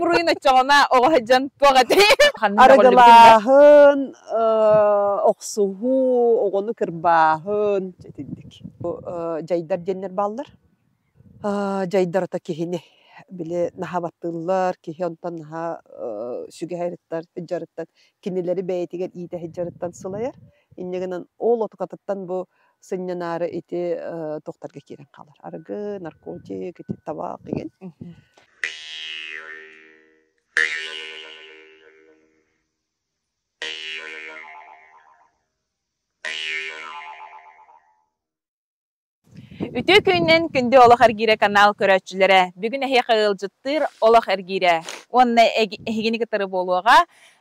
buruyn açağına oğacan tuğatı. Arıgılahın, oqsuhu, oğunu kırbahın. Dedik. Jaydar jenler ballar. Jaydar ota kihini. Bile naha battıllar, kihi ondan naha süge hayrettar, heccarettan. Kinileri beytigen iyide heccarettan sılayar. İnneginden oğul otukatıttan bu sınyanarı iti doktorga kiren kalır. Arıgı, narkotik, iti tabak igen. Ütü köyünden күнде олақ әргере канал көрәтчілері. Бүгін әхе қағылжыттыр олақ әргере. Онна әхегені кітірі болуға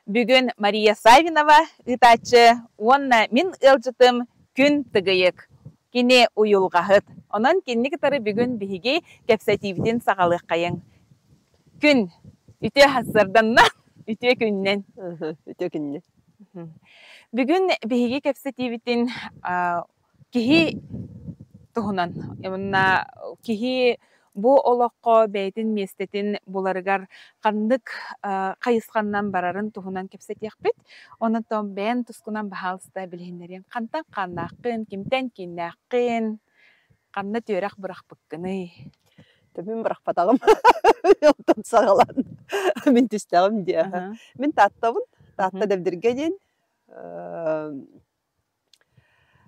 бүгін Мария Савинова ұтачы. Онна мен ұлжытым күн тігейік. Кені ұйылғағыт. Онан кені кітірі бүгін бігі кәпсәтивден сағалық қайын. Күн. Үті хасырданна. Үті күннен. Үті күннен. Бүгін бігі кәпсәтивден кихи туһунан эмна кихи бу олоққа бәйтин местетин буларыгар кандык кайысқаннан барарын туһунан кепсетияқпит онотон бән тускунан бахалыста билһиннерин кантан каннаққын кимтен киннаққын канна төрәқ бырақпыккыны Мен бырақпатағым онтон сағалан мен түстәғым дия мен таттабын татта дәбдірге ден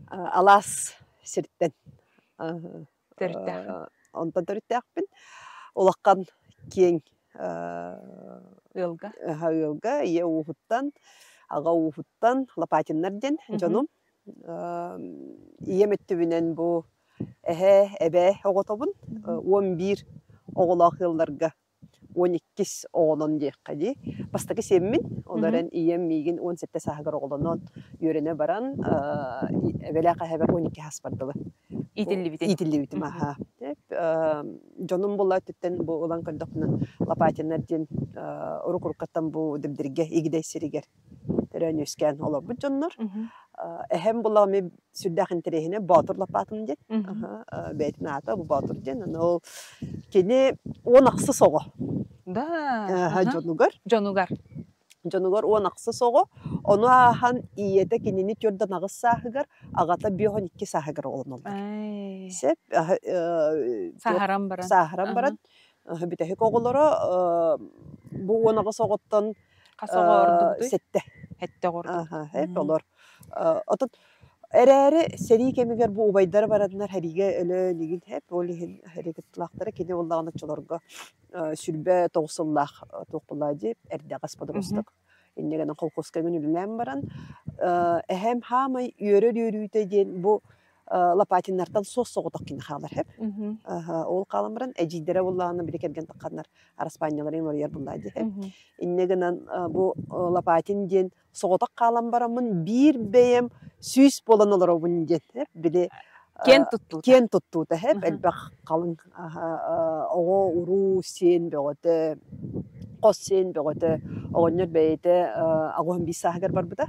алас сирттен Ondan törüttəqpin. Olaqқан keң ылга, ие уһуттан, аға уһуттан, лапатиннарден, жоным. Ие мөттүбінен бұ әбә оғотобын. 11 оғылақ елларға 12 оғылын дейққади. Бастағы семмін, оларын ие мейгін 17 сағығыр оғылынан үйрене баран, әбәләқі әбәр 12 хас бардылы. Итилли битим, аха. Жонум болла түттен бу улан көндөкнөн лапатинерден урук-уруккаттан бу дебдирге игидей сиригер. Терен өскен олар бу жоннор. Эхем болла ми сүрдәхин терехине батыр лапатын ден. Бейтин ата бу батыр ден. Ол кени 10 аксы сого. Да. Жонугар. Жонугар 10 аксы сого. Onu ahan iyete kinini körden ağız sahıgar, ağata 12 sahıgar olan olur. Sep, saharam baran. Saharam baran. Bitehik oğulları bu 10 ağız oğuttan sette. Hette ordu. Hep olur. Otot, Ereri seri kemiger bu ubaydar baradınlar herige öyle nigin hep olihin hareketliklere kene ollağına çolorga sürbe toğsullaq toğpulla deyip erde gaspadırıstık. İnnegenen kolkoska günülülen baran. Ehem hamay yörü den bu lapatinlerden sos soğutak kini xalar hep. Ol kalamıran ejidere ollağına bile kergen taqqanlar araspanyaların var yer bulaydı hep. İnnegenen bu lapatin den soğutak kalan baramın bir beyem süs bolan olur o bunun hep bile ken tuttu da hep elbaq kalın oğu uru sen beğote qos sen beğote oğunlar beyte ağuhun bir sahgar var bu da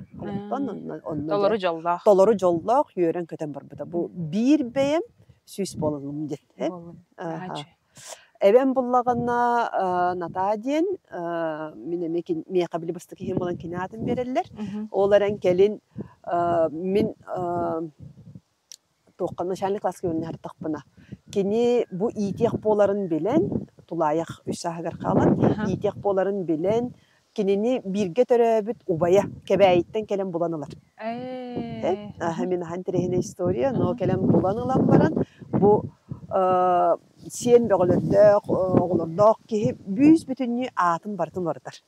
dolaru jollaq yören köten var bu da bu bir beyem süs bolanım hep Eben bullagana natadien minemekin miye kabili bastaki hem olan kinaatın verirler. Olaran kelin min toqqanna şanlı klas görünür taqpına. Kini bu itiyak boların bilen tulayak üsahagar qalan itiyak boların bilen kinini birge töröbüt ubaya kebayitten kelen bulanılar. Hemin hanterehine historia no kelen bulanılan baran bu sen beğendik, oğlandık ki büyük bütünü atın bartın vardır.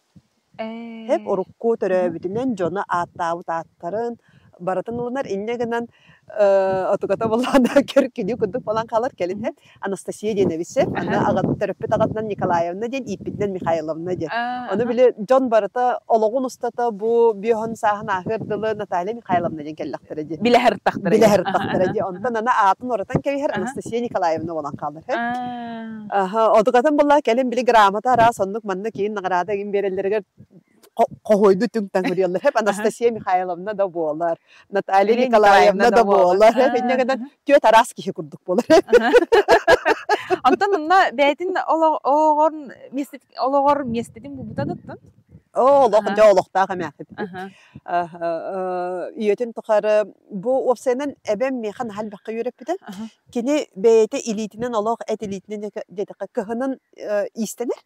Hep orukku törü bütünden jona attarın baratın olanlar innegenen otukata bolanda körkünü kunduk falan kalır kelin hep Anastasia diye bise ana agat terapet agatdan Nikolayevna diye ipitlen Mikhailovna diye. Onu bile John barata oloğun ustata bu bihon sahna ahırdılı Natalia Mikhailovna diye kellaktere diye. Bile hertaktır. Bile hertaktır diye. Ondan ana atın oratan kevi her Anastasia Nikolayevna olan kalır hep. Otukatan bolla kelin bile gramata ara sonduk manna kiyin nagarada gin berellerge kohuydu tüm tangırıyorlar. Hep Anastasia Mikhailovna da boğalar. Natalya Lili Nikolaevna Nikolaevna da da boğalar. boğalar. Hep inne kadar tüyo taras kişi kurduk boğalar. Ondan onunla beytin oğor mestetin bu butadıttın. Oğluk, Aha. oğluk daha mehmet. Üyetin tukarı bu opsiyonun eben mehan hal bakı yürüp biden. Kini beyte ilitinin oğluk et ilitinin dedika kıhının istenir.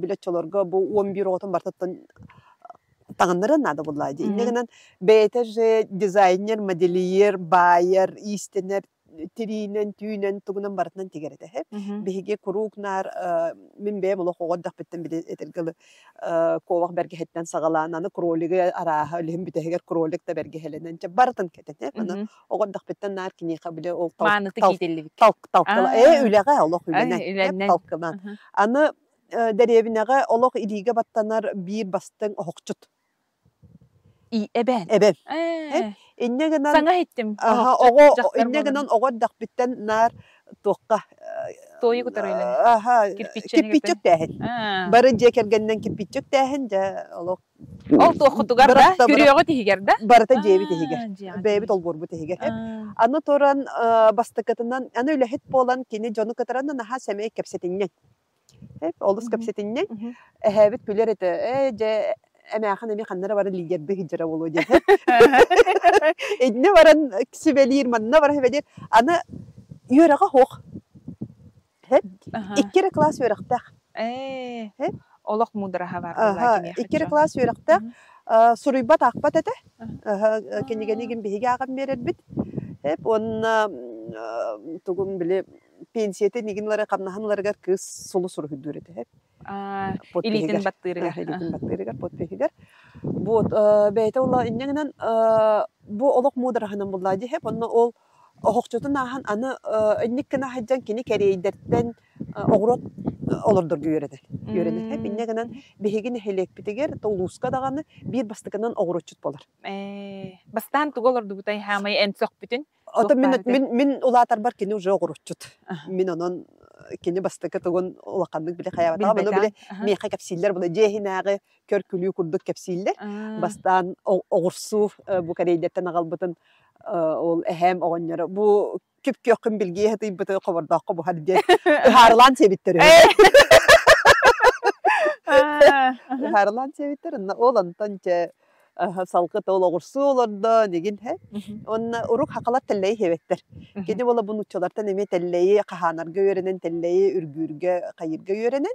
Biletçolarga bu 11 otun bartattan tağınların adı bulaydı. İnnegenen beyte dizayner, modeliyer, bayer, istenir, tirinen, tüynen, tuğunan baratan tigerete hep. Bihige kuruknar, min beyem oğluk oğuddak bitten bile etelgili kovak berge hetten sağalananı kroliga araha, lihim biteheger krolik da berge helenen. Baratan keten hep. Oğuddak bitten nar kinika bile o Manıtı gidellik. talkıla. Ülega oğluk ülenen. Hep talkılan. Anı derevinaga oğluk iliga battanar bir bastın oğukçut. Eben. Eben. İnnegenen Sana ettim. İnnegenen oğuddak bitten nar toqqa Toyu kutar öyle. Kirpiçük dähen. Barı jekergenden kirpiçük dähen de oğluk. Ol toqutugar da görüyor tihiger da. Barata jebi tihiger. Bebi tol borbu tihiger hep. Anı toran bastıkatından anı öyle het bolan kini jonu kataran naha semey kepsetinden. Hep olus kepsetinden. Ehebet güler ete. Je emeğin emi kanlara var ligerbe hicra bolu diye. Ne varan sibelir manna var hevelir. Ana yöraga hoq. Hep ikkere klas yörakta. Hep olaq mudraha var. İkkere klas yörakta. Suruybat akbat ete. Kenigeni bihige ağam verir bit. Hep onna tugun bile pensiyete niginlere kamnahanlarga kız solu suru hüddürete hep. İlitin battırıgar. İlitin battırıgar, pot behigar. Bu beyte ola innegenen bu olaq mudrahanın bulaydı hep onna ol oqçotun ahan anı innikkena hajjan kini kereyderten oğrot olurdur göredi. Göredi hep innegenen bihigini helek bitiger toluska dağını bir bastıkından oğrotçut bolar. Bastan tugolurdu butay hamay en sok bütün. Ata min ulatar bar kini uca oğrotçut. Min onun kini bastıkı tugun ulaqanlık bile hayata bunu bile meqa kapsiller bula jehinağı körkülüyü kurduk kapsiller. Bastan oğursu bu kereyderten ağalbıtın ol ehem oğunları. Bu küp kökün bilgiye hadi bıtığı kavardaqı bu halde. Harlan sevitleri. Harlan sevitleri. Olan tanca salqıt oğursu olurdu. Negin he. Onna uruk haqalat telleyi hevetler. Kedi ola bunu uçalardan eme telleyi qahanarga yörenen, telleyi ürgürge, qayırga yörenen.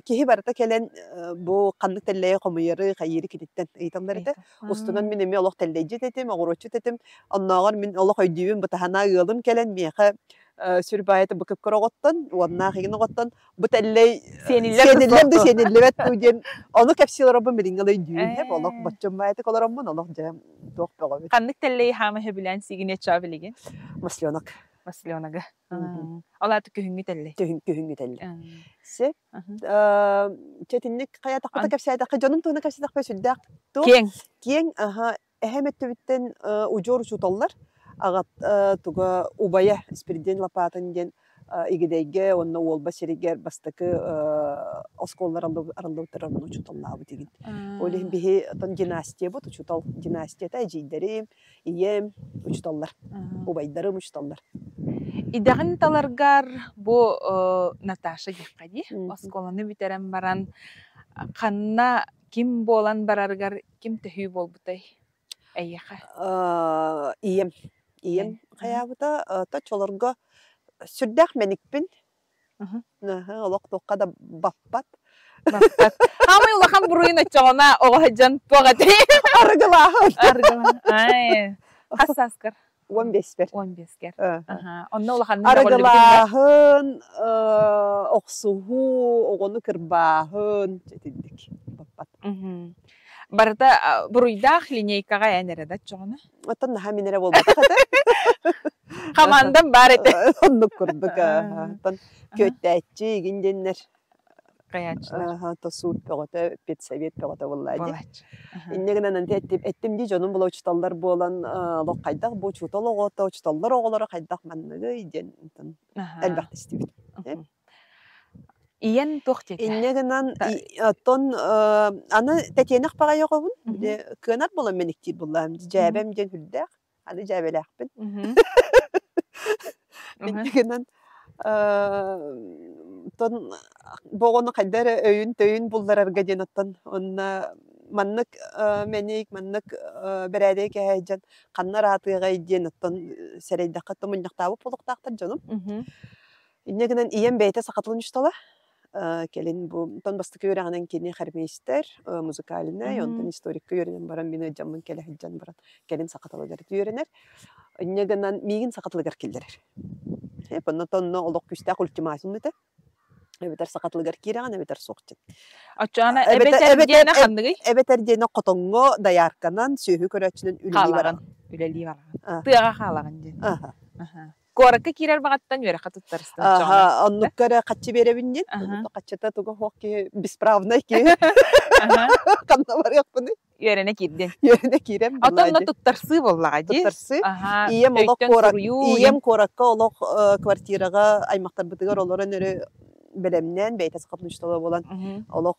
Kihi barata kelen bu qanlık telleyi qomuyarı, qayırı kititten. Eytanları da. Ustunan min eme olaq telleyici dedim, oğurçu dedim. Annağar min olaq öydüğüm bıtahana yığılım kelen meqa sürbayete bıkıp kırağıttan, onunla xeyini ağıttan, bu telley senillem de senillevet buyden, onu kapsiyle Rabbim bilingalay düğün hep, olaq batçam bayete kolaramman, olaq cem doğ beğabet. Qanlık telleyi hama hebilen sigine çabiligi? Masliyonak. Masliyonaga. Ola tükühüngü telleyi? Tükühüngü telleyi. Se, çetinlik kaya taqbata kapsiyada, canım tuğuna kapsiyada süddaq. Kien? Kien, ehemetті bitten ucor çutallar. Agat tuga ubaya spirden lapatan den igidege onna olba seriger bastakı oskollar aralda taramın uçutallar bu tigin. Oleh bihi tan jinastiye bu uçutal jinastiye ta jiderim iyem uçutallar. Ubaydarım uçutallar. İdağın talargar bu Natasha giqqadi oskolanı biterem baran kanna kim bolan barargar kim tehü bol butay. Ayyaqa. İyem hayabıda ta çolarga sürdaq menikpin. Olaq toqqa da bappat. Bappat. Ama ulaqan buruyun açağına oğacan poğatı. Argılahın. Argılahın. Ay. Qassaskar. 15 ber. 15 ger. Onna ulaqan Argılahın, oqsuhu, oğunu kırbahın. Çetindik. Bappat. Barda buruydaq lineykaga enerede çoğuna. Atan naha minere bolbata qata. Qamandan bar ete. Onu kurduk. Tan kötteçi gindenler. Qayaçlar. Ta suut peğota, pet sovet peğota vallahi. İnnegenen ante ettim di jonun bula uçtallar bolan loqaydaq bu çutal oğota uçtallar oğlara qaydaq mannaga iden. Elbette istibit. Иен туох тете. Иннегенан тон аны тетенек бага йогобун. Кынар бола меникти булам. Жабем ден хүлдәк. Аны жабеләкпин. Иннегенан тон богоны кайдар өйүн төйүн булларарга денаттан онна маннык меник маннык берәдә кәҗән каннар атыга денаттан сәрәйдәккә томыннактабы полуктактар җаным. Иннегенан иен бәйте сакатлыныштала. Келин бу тон бастык өрәгәнән кини хәрмейстер музыкальный, онтан историк өрәнән баран мине jamын келе хәҗән баран. Келин сакаталыгар өрәнәр. Иннегенан мигин сакатлыгар килдерер. Бунда тонно олок күстә ультиматум дите. Эбетер сакатлыгар кирәгән, эбетер сокчы. Ачана эбетер дигәне хандыгы? Эбетер дигәне котонго даярканан сөйһү көрәчнең үлели баран. Үлели баран. Тыга халаган ди. Коракка кирер багаттан юра хатыттарыстан. Оннуккара качы беребинден. Качыта туга хокки бесправный ки. Канна бар якпыны. Йөренә кирден. Йөренә кирем. Атонно туттарсы буллага ди. Туттарсы. Ием олок корак. Ием коракка олок квартирага аймактар битигер олорон эре белемнән бәйтәс катныштыгы булан. Олок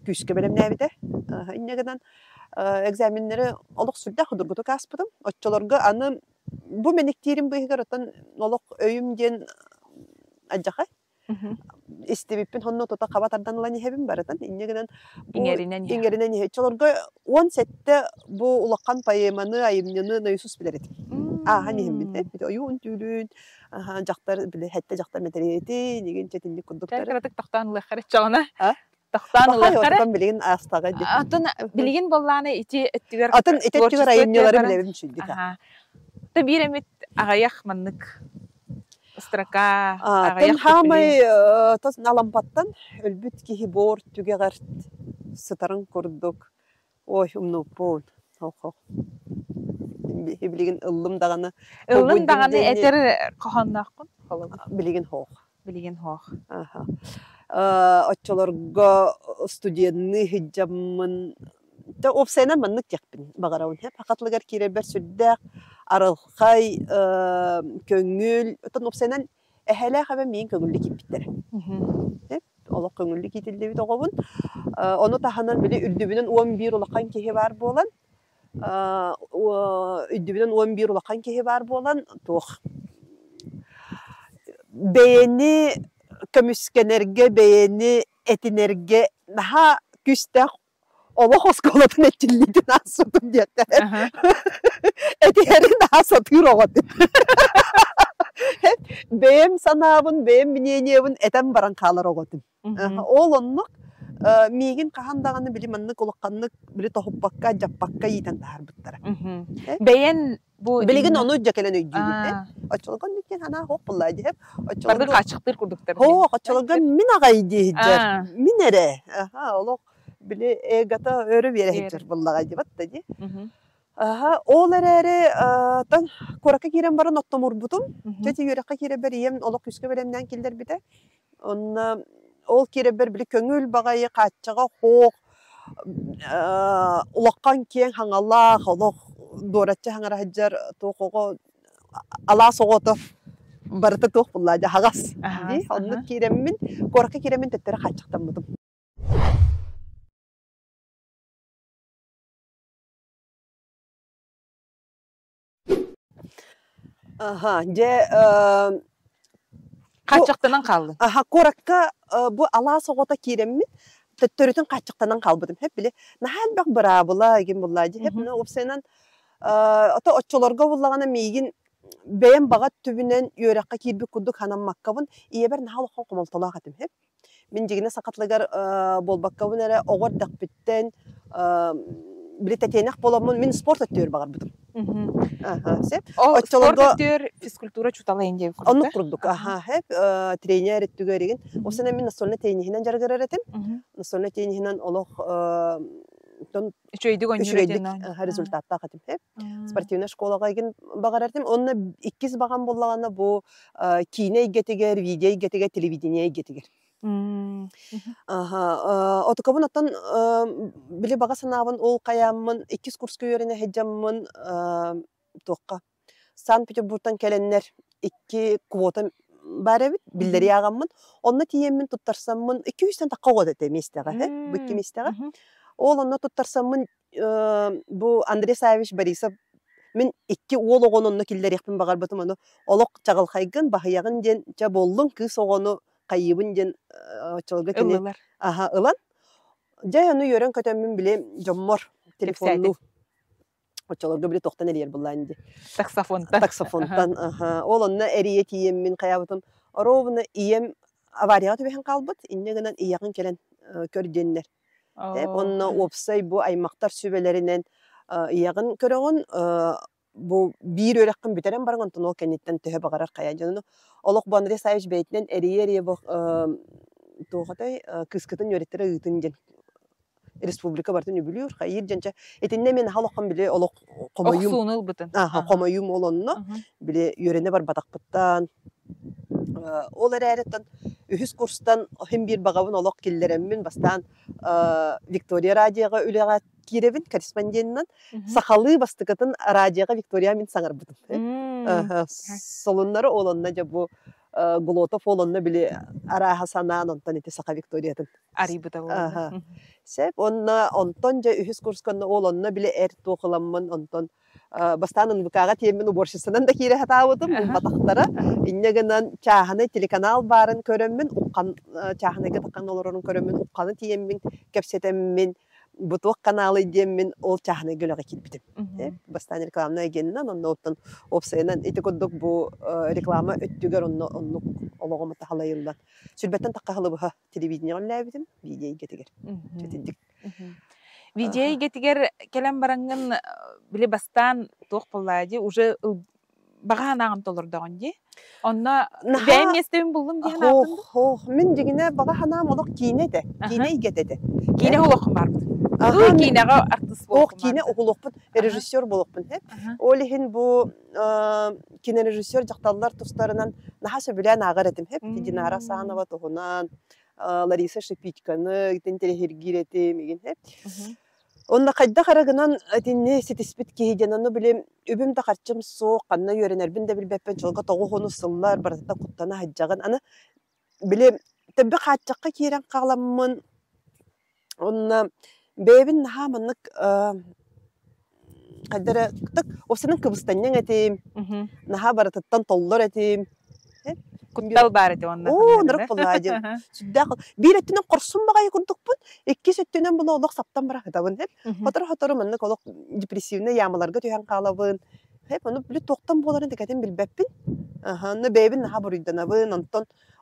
күскә белемнән бите. Иннегеннән экзаменнәре олок сүлдә худургыты каспыдым. Отчолорга аны бу менектирим быйгар отан олок өйүмден аҗаха. Истебиппин хонно тота кабатардан лани хебим баратан. Иннегеннән иңеринен чолорга 10 сетте бу улаккан поэманы айымны Иисус билер эти. Хани хембите. Оюн түлүн. Жактар биле хәтта жактар метерети, деген четинник кудуктар. Тәкратык тактан лыхары чагына. Тактан лыхары. Атын билген астага ди. Атын билген болланы ити эттигер. Атын эттигер айымнылары билебим шүлдик. Та биремит агаяк маннык. Строка агаяк. Тан хамай тос налампаттан өлбүт кихи бор түгегер сытарын курдук. Ой, умнупун. Хох. Билеген ыллым даганы. Ыллым даганы этер каханнаккын. Билеген хох. Билеген хох. Отчолорго студентны хиджамын да опсайнан маннык якпин багараун хеп хакатлыгар киребер сүддәк арылхай көңүл тон опсайнан эхеле хабы мен көңүллү кипиттер. Олок көңүллү китилди бит огобун. Оны таханан биле үрдүбүнөн 11 улакан кеһи бар болан. Үрдүбүнөн 11 улакан кеһи бар болан. Тох. Бейни көмүскенерге бейни этинерге наха күстәк олох осколатын эттиллидин асытым дияттер. Этиерин асытыр оғады. Бейм санабын, бейм мнениебін этен баран қалар оғадым. Ол оннық мигин қағандағаны білі маннық олыққаннық білі тоқыппаққа, жаппаққа етен тағар бұттара. Бейен бұл... Білігін оны жекелен өйдейді. Очылған некен ана хоқ бұллайды хеп. Барды қачықтыр күрдіктер. Очылған min ағайды жер. Min әрі. Олық білі эгата өрі бере жер бұллағайды батты де. Ол әрі тан қораққа керен барын оттамыр бұтым. Жәте өріққа кере бір ем олық күске бөлемнен келдер біді. Ол кере бір білі көңіл бағайы қатшыға хоқ. Улаққан кен хаңалақ, олық доратчы хаңара хаджар тоқуға ала соғыты барыты тоқ бұллайды хағас. Оны керемін, қораққа керемін тәттері қатшықтан бұдым. Қатшықтынан қалды. Қораққа бұл ала соғыта керемін төттөрүтүн качыктанан калбыдым хеп биле нахал бак бара була ген буллады хеп опсайнан ата отчолорго буллагана мигин бем бага түбүнөн юракка кирби кудук ханам маккабын иебер нахал хокумолтола хатым хеп мен жигине сакатлыгар болбаккабын эре огор дакпиттен биле тетенак боломун мен спорт өттөр багар бутум сеп отчолорго өттөр физкультура чуталайын деп курдук онну курдук хеп тренер өттүгөреген осына мен настольный теннисинен жаргырар этим настольный теннисинен олох тон үчөйдүк ойнойдун результатта катым хеп спортивный школага ген багар этим онна 2 баган боллагана бу кине гетегер видео гетегер телевидение гетегер Отокабын аттан біле баға санабын ол қаямын 2 курска өріне хеджамын тоққа. Санкт-Петербургтан келеннер 2 квота бар эбит, биллери агаммын. Онна тиеммин туттарсаммын 200-тен такка год эте местеге, быкки местеге. Ол онна туттарсаммын бу Андрей Савич Борисов мен икки уол огононно киллерихпин багарбытым аны олок чагалхайгын бахыягын ден жа боллун кыз огону кайыбын ден чолга кене ылан жай аны йөрөн көтөмүн биле жоммор телефонну очолорго биле токтан элер булланди таксофонтан ол онна эрие тиеммин каябытым ровно ием аварияга төбөһөн калбыт иннегенен иягын келен көрденнер онна опсай бу аймактар сүбелеринен иягын көрөгөн бу бир өрөккөн бүтерен барган тон ол кенеттен төһө багарар кая жана олок Андрей Савич бейтинен эрие бу тогатай кыскытын йөрөттөрө ытын ден республика бартын үбүлүр кайыр жанча этинне мен халыккан биле олок комоюм оксунул бутун комоюм олонно биле йөрөне бар батакпыттан ол эрәреттен үһүс курстан хем бир багабын олок киллереммин бастан Виктория радиога үлега киребин корреспондентнан сахалы бастыкатын радиога Виктория мен саңарбытым солуннары олонна жа бу Глотов олонна биле араха санаан онтон эти саха Викториятын арибыта болду сеп онна онтон жа үһүс курсканна олонна биле эр туохуламмын онтон бастан НВКга темен уборщицынан да кире хатабытым батактара иннегенен чаханы телеканал барын көрөммүн уккан чахыныга таккан олорун көрөммүн укканы тиеммин кепсетеммин бутук каналы деммин ол чаханы гөлөгө килбитим бастан рекламна эгеннен онно оттон опсайнан этикоддук бу реклама өттүгөр онно ологомо тахалайылдан сүрбеттен таккахылыбыха телевидение оллабитим видео гетигер жетидик видео гетигер келен барангын биле бастан тук боллади уже баганагым толордогон ди онно бэм местебин булдум деген атын мен дегене баганам олок кинеде кине игетеде кине олок бар кинега артист болуп кине оголокпут режиссер болуппун олихин бу кинорежиссер жакталлар тустарынан нахаса билен агар этим Динара Санова тугунан Лариса Шипичканы тентерехиргиретим деген онда кайда карагынан тинне сетиспит кийденаны билем үбүм да карчым соо канна йөренербин да билбеппен жолго тогу хону сыллар барата куттана хаджаган аны билем тебби качакка кирен каламмын онна бебин нахамынык кайдара тык осынын кыбыстаннен этим наха барататтан толлор этим куттал бар эти онна нырып буллади сүддак бир этинен корсун багай курдукпун экки сөттөнөн буну олок саптан бара хатабын хотор мынык олок депрессивный ямаларга төһөн калабын аны биле токтон боларын дегетин билбеппин аны бебин наха бурuyданабын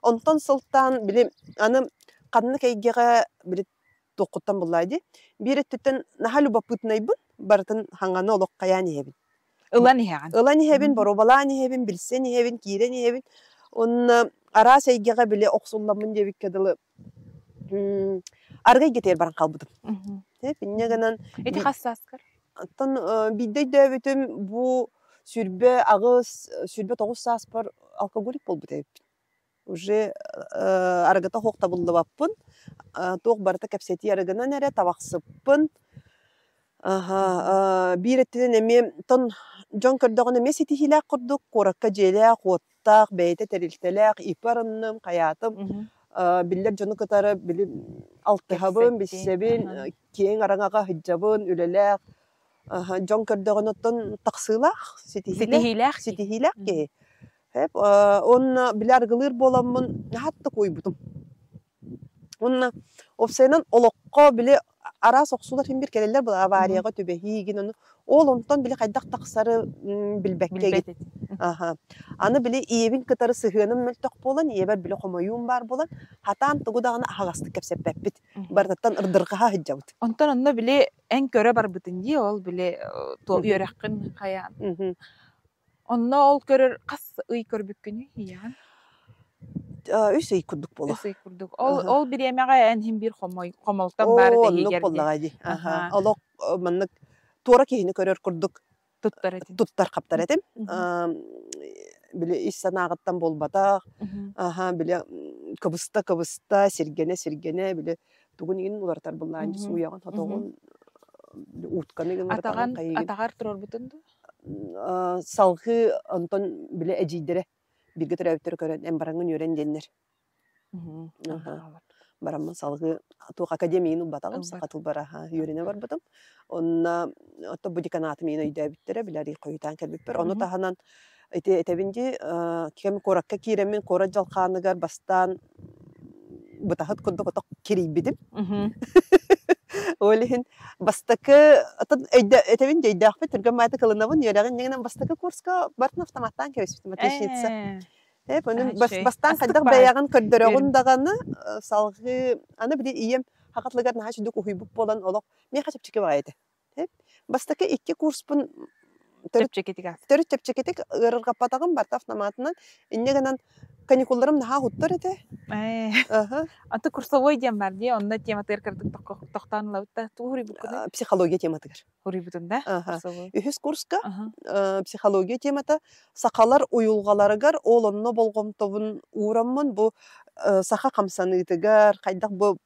онтон сылтан биле аны канны кейгеге биле токуттан буллади бир эттен наха любопытныйбын бартын хаңаны олок каяны хебин ылани хебин боробалани хебин билсени хебин кирени хебин он ара сейгеге биле оксулламын дебик кедылы аргай кетер баран калбытым иннегенен эти хассаскар тон бидей дөбүтүм бу сүрбө агыс сүрбө 9 саас бар алкоголик болбут эп уже аргата хокта булдабаппын ток барта кепсети аргынан эре табаксыппын бир эттен эме тон жон көрдөгөн эме сетихилак курдук коракка желе коттак бейте терилтелек ипарынным каятым биллер жону кытары билим алтыхабын биссебин кең араңага хыджабын үлелек жон көрдөгөнөттөн таксылак сетихилак ке хеп он билер гылыр боламмын хатты койбутум онна опсайнан олокко биле ара соксулар хим бир келелер бул аварияга төбехигин ол онтон биле кайдак таксары билбекке аны биле иебин кытары сыгынын мөлтөк болан иебер биле комоюм бар болан хатан тугудагына агасты кепсеппит бартаттан ырдырга хыджабыт онтон биле эң көрө бар бытын ди ол биле то үйрөккүн каян онно ол көрөр кас ый көрбүккүнү иян үсөй курдук боло. Үсөй курдук. Ол бир эмега энхим бир комолтан бар да егерди. Олок мынык тора кийини көрөр курдук. Туттар каптар этим. Биле иссанагыттан болбата. Биле кыбыста сиргене биле тугун ин улартар буллан суяган татогун утканы гын атагар турор бутунду. Салгы онтон биле эжидере Бирге төрөбүттөр көрөн эм бараңын өрен деннер. Бараммын салгы тук академияны батагым сакатыл бара юрене бар бутум. Онна ото бу деканаты мени өйдөбүттөр билари койтан келбиппер. Ону таханан этебинди кем коракка киремен кора жалканыгар бастан бутахат коддок кирибидим. Олихин бастакы атын этебинди өйдөкпү түргөматы кылынабын юрагын негенен бастакы курска бартын автоматтан кебиспитим отличница. Onun bastan kadar bayağı kördörogün dağını salgı ana bir iyem hakatlıgar naha çuduk uhibuk bolan olak me kaçıp çıkı baydı. Hep bastaki iki kurspun törüt tepçeketik ırır kapatağım bartaf namatından innegenan kanikullarım naha huttur ete. Anta kursavoy diyem var diye onda tematır kırdık tohtan lavutta tuhuri bu kadar. Psikoloji tematır. Huri butunda. Ühüs kurska psikoloji temata sakalar uyulgalarıgar olonno bolgom tobun uğramın bu saka kamsanıtıgar kaydak bu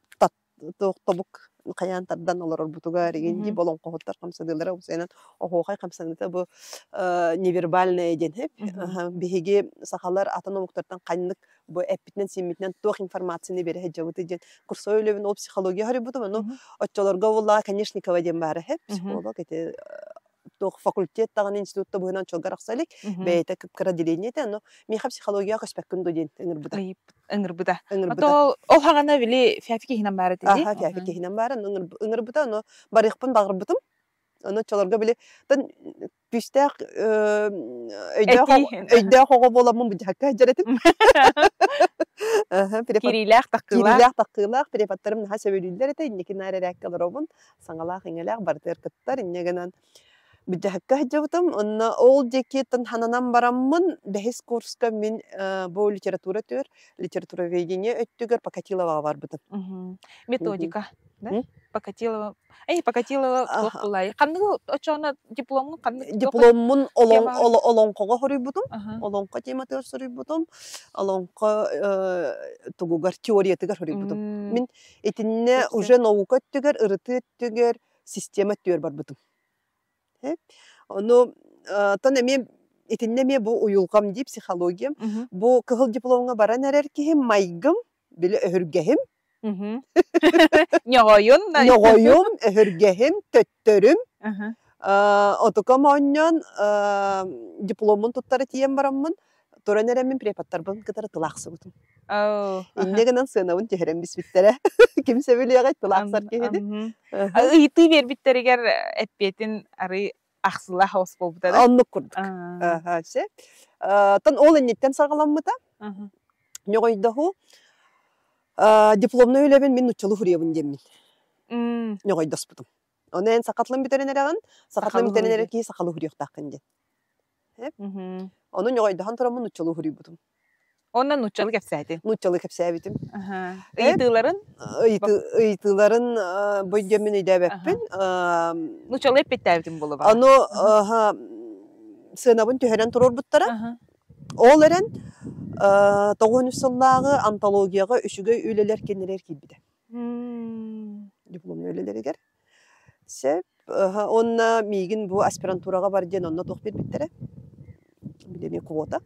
tobuk kayantardan olur butugar indi bolon kohutlar kamsadılara bu senin ohoqay kamsanıta bu neverbal eden hep bihigi sakalar atanomuktardan kaynak bu epitnen simmitnen toq informasyonu beri hecavıt eden kursa öylevin o psikoloji hari butum onu otçolarga valla Kaneshnikova den bari hep psikolog ete toq fakultet tağın institutta buğunan çolgar aqsalik beyte kıpkıra dileniyete onu miha psikologiya qaspakın döden ıngır buda. Ato ol hagana bili fiyafiki hinan bari dedi. Aha fiyafiki hinan bari ıngır buda onu barıqpın dağır butum. Onu çolorga bile dan püstaq öydaq oğa bolamın bu hakka hajaretim. Kirilaq taqılaq preparatlarım naha sebeliller ete inneki nare rakkalar obun sangalaq ingelaq barter kıttar innegenan bu hakka hajavutum onna ol jeketin hananan baramın behis kurska min bu literatura ведения öttüger Pakatилова var butum. Metodika. Pakatилова. Pakatилова kulay. Kandı açana diplomun kandı. Diplomun olonqoga hori butum. Olonqa tematör hori butum. Olonqa tugugar teoriyatigar hori butum. Min etinne уже наука öttüger, ırıtı öttüger, sistema öttüger bar butum. Hep onu tanemi etinne me bu uyulgam di psikologiyam. Bu kıhıl diplomuna baran erer ki hem maygım bile öhürgehim. Ñogoyum, öhürgehim, töttörüm. Otukam onyan diplomun tuttarı tiyem baramın. Toran eremin prepatarbın kıtarı tılaqsı butum. İnnegenan sınavın teherem bisbittere. Kimse biliyor gayet tılaqsar kehedi. Iti bir bitteriger etbetin arı aqsıla hoş bol butada. Onluk kurduk. Tan ol ennetten sağalanmıda. Ñogoydahu diplomna öyle ben min uçalı huriyabın demin. Ñogoydas butum. Onu en sakatlım biterin ereğin. Sakatlım biterin ereğin ki sakalı huriyok taqın den. Onu ñogoydahan toramın uçalı huriy butum. Ondan uçalı kepsaydı. Uçalı kepsayabitim. Iytıların? Iytıların bu demin öydebepin. Uçalı hep bittebitim bolu var. Onu sınavın tüheren turur buttara. Olaren Toğun üsallağı antologiyaga üçüge üleler kendiler kilbide. Diplomlu üleleri ger. Sep, onna migin bu aspiranturaga barjen onna toqbir bittere. Bilemi kvota.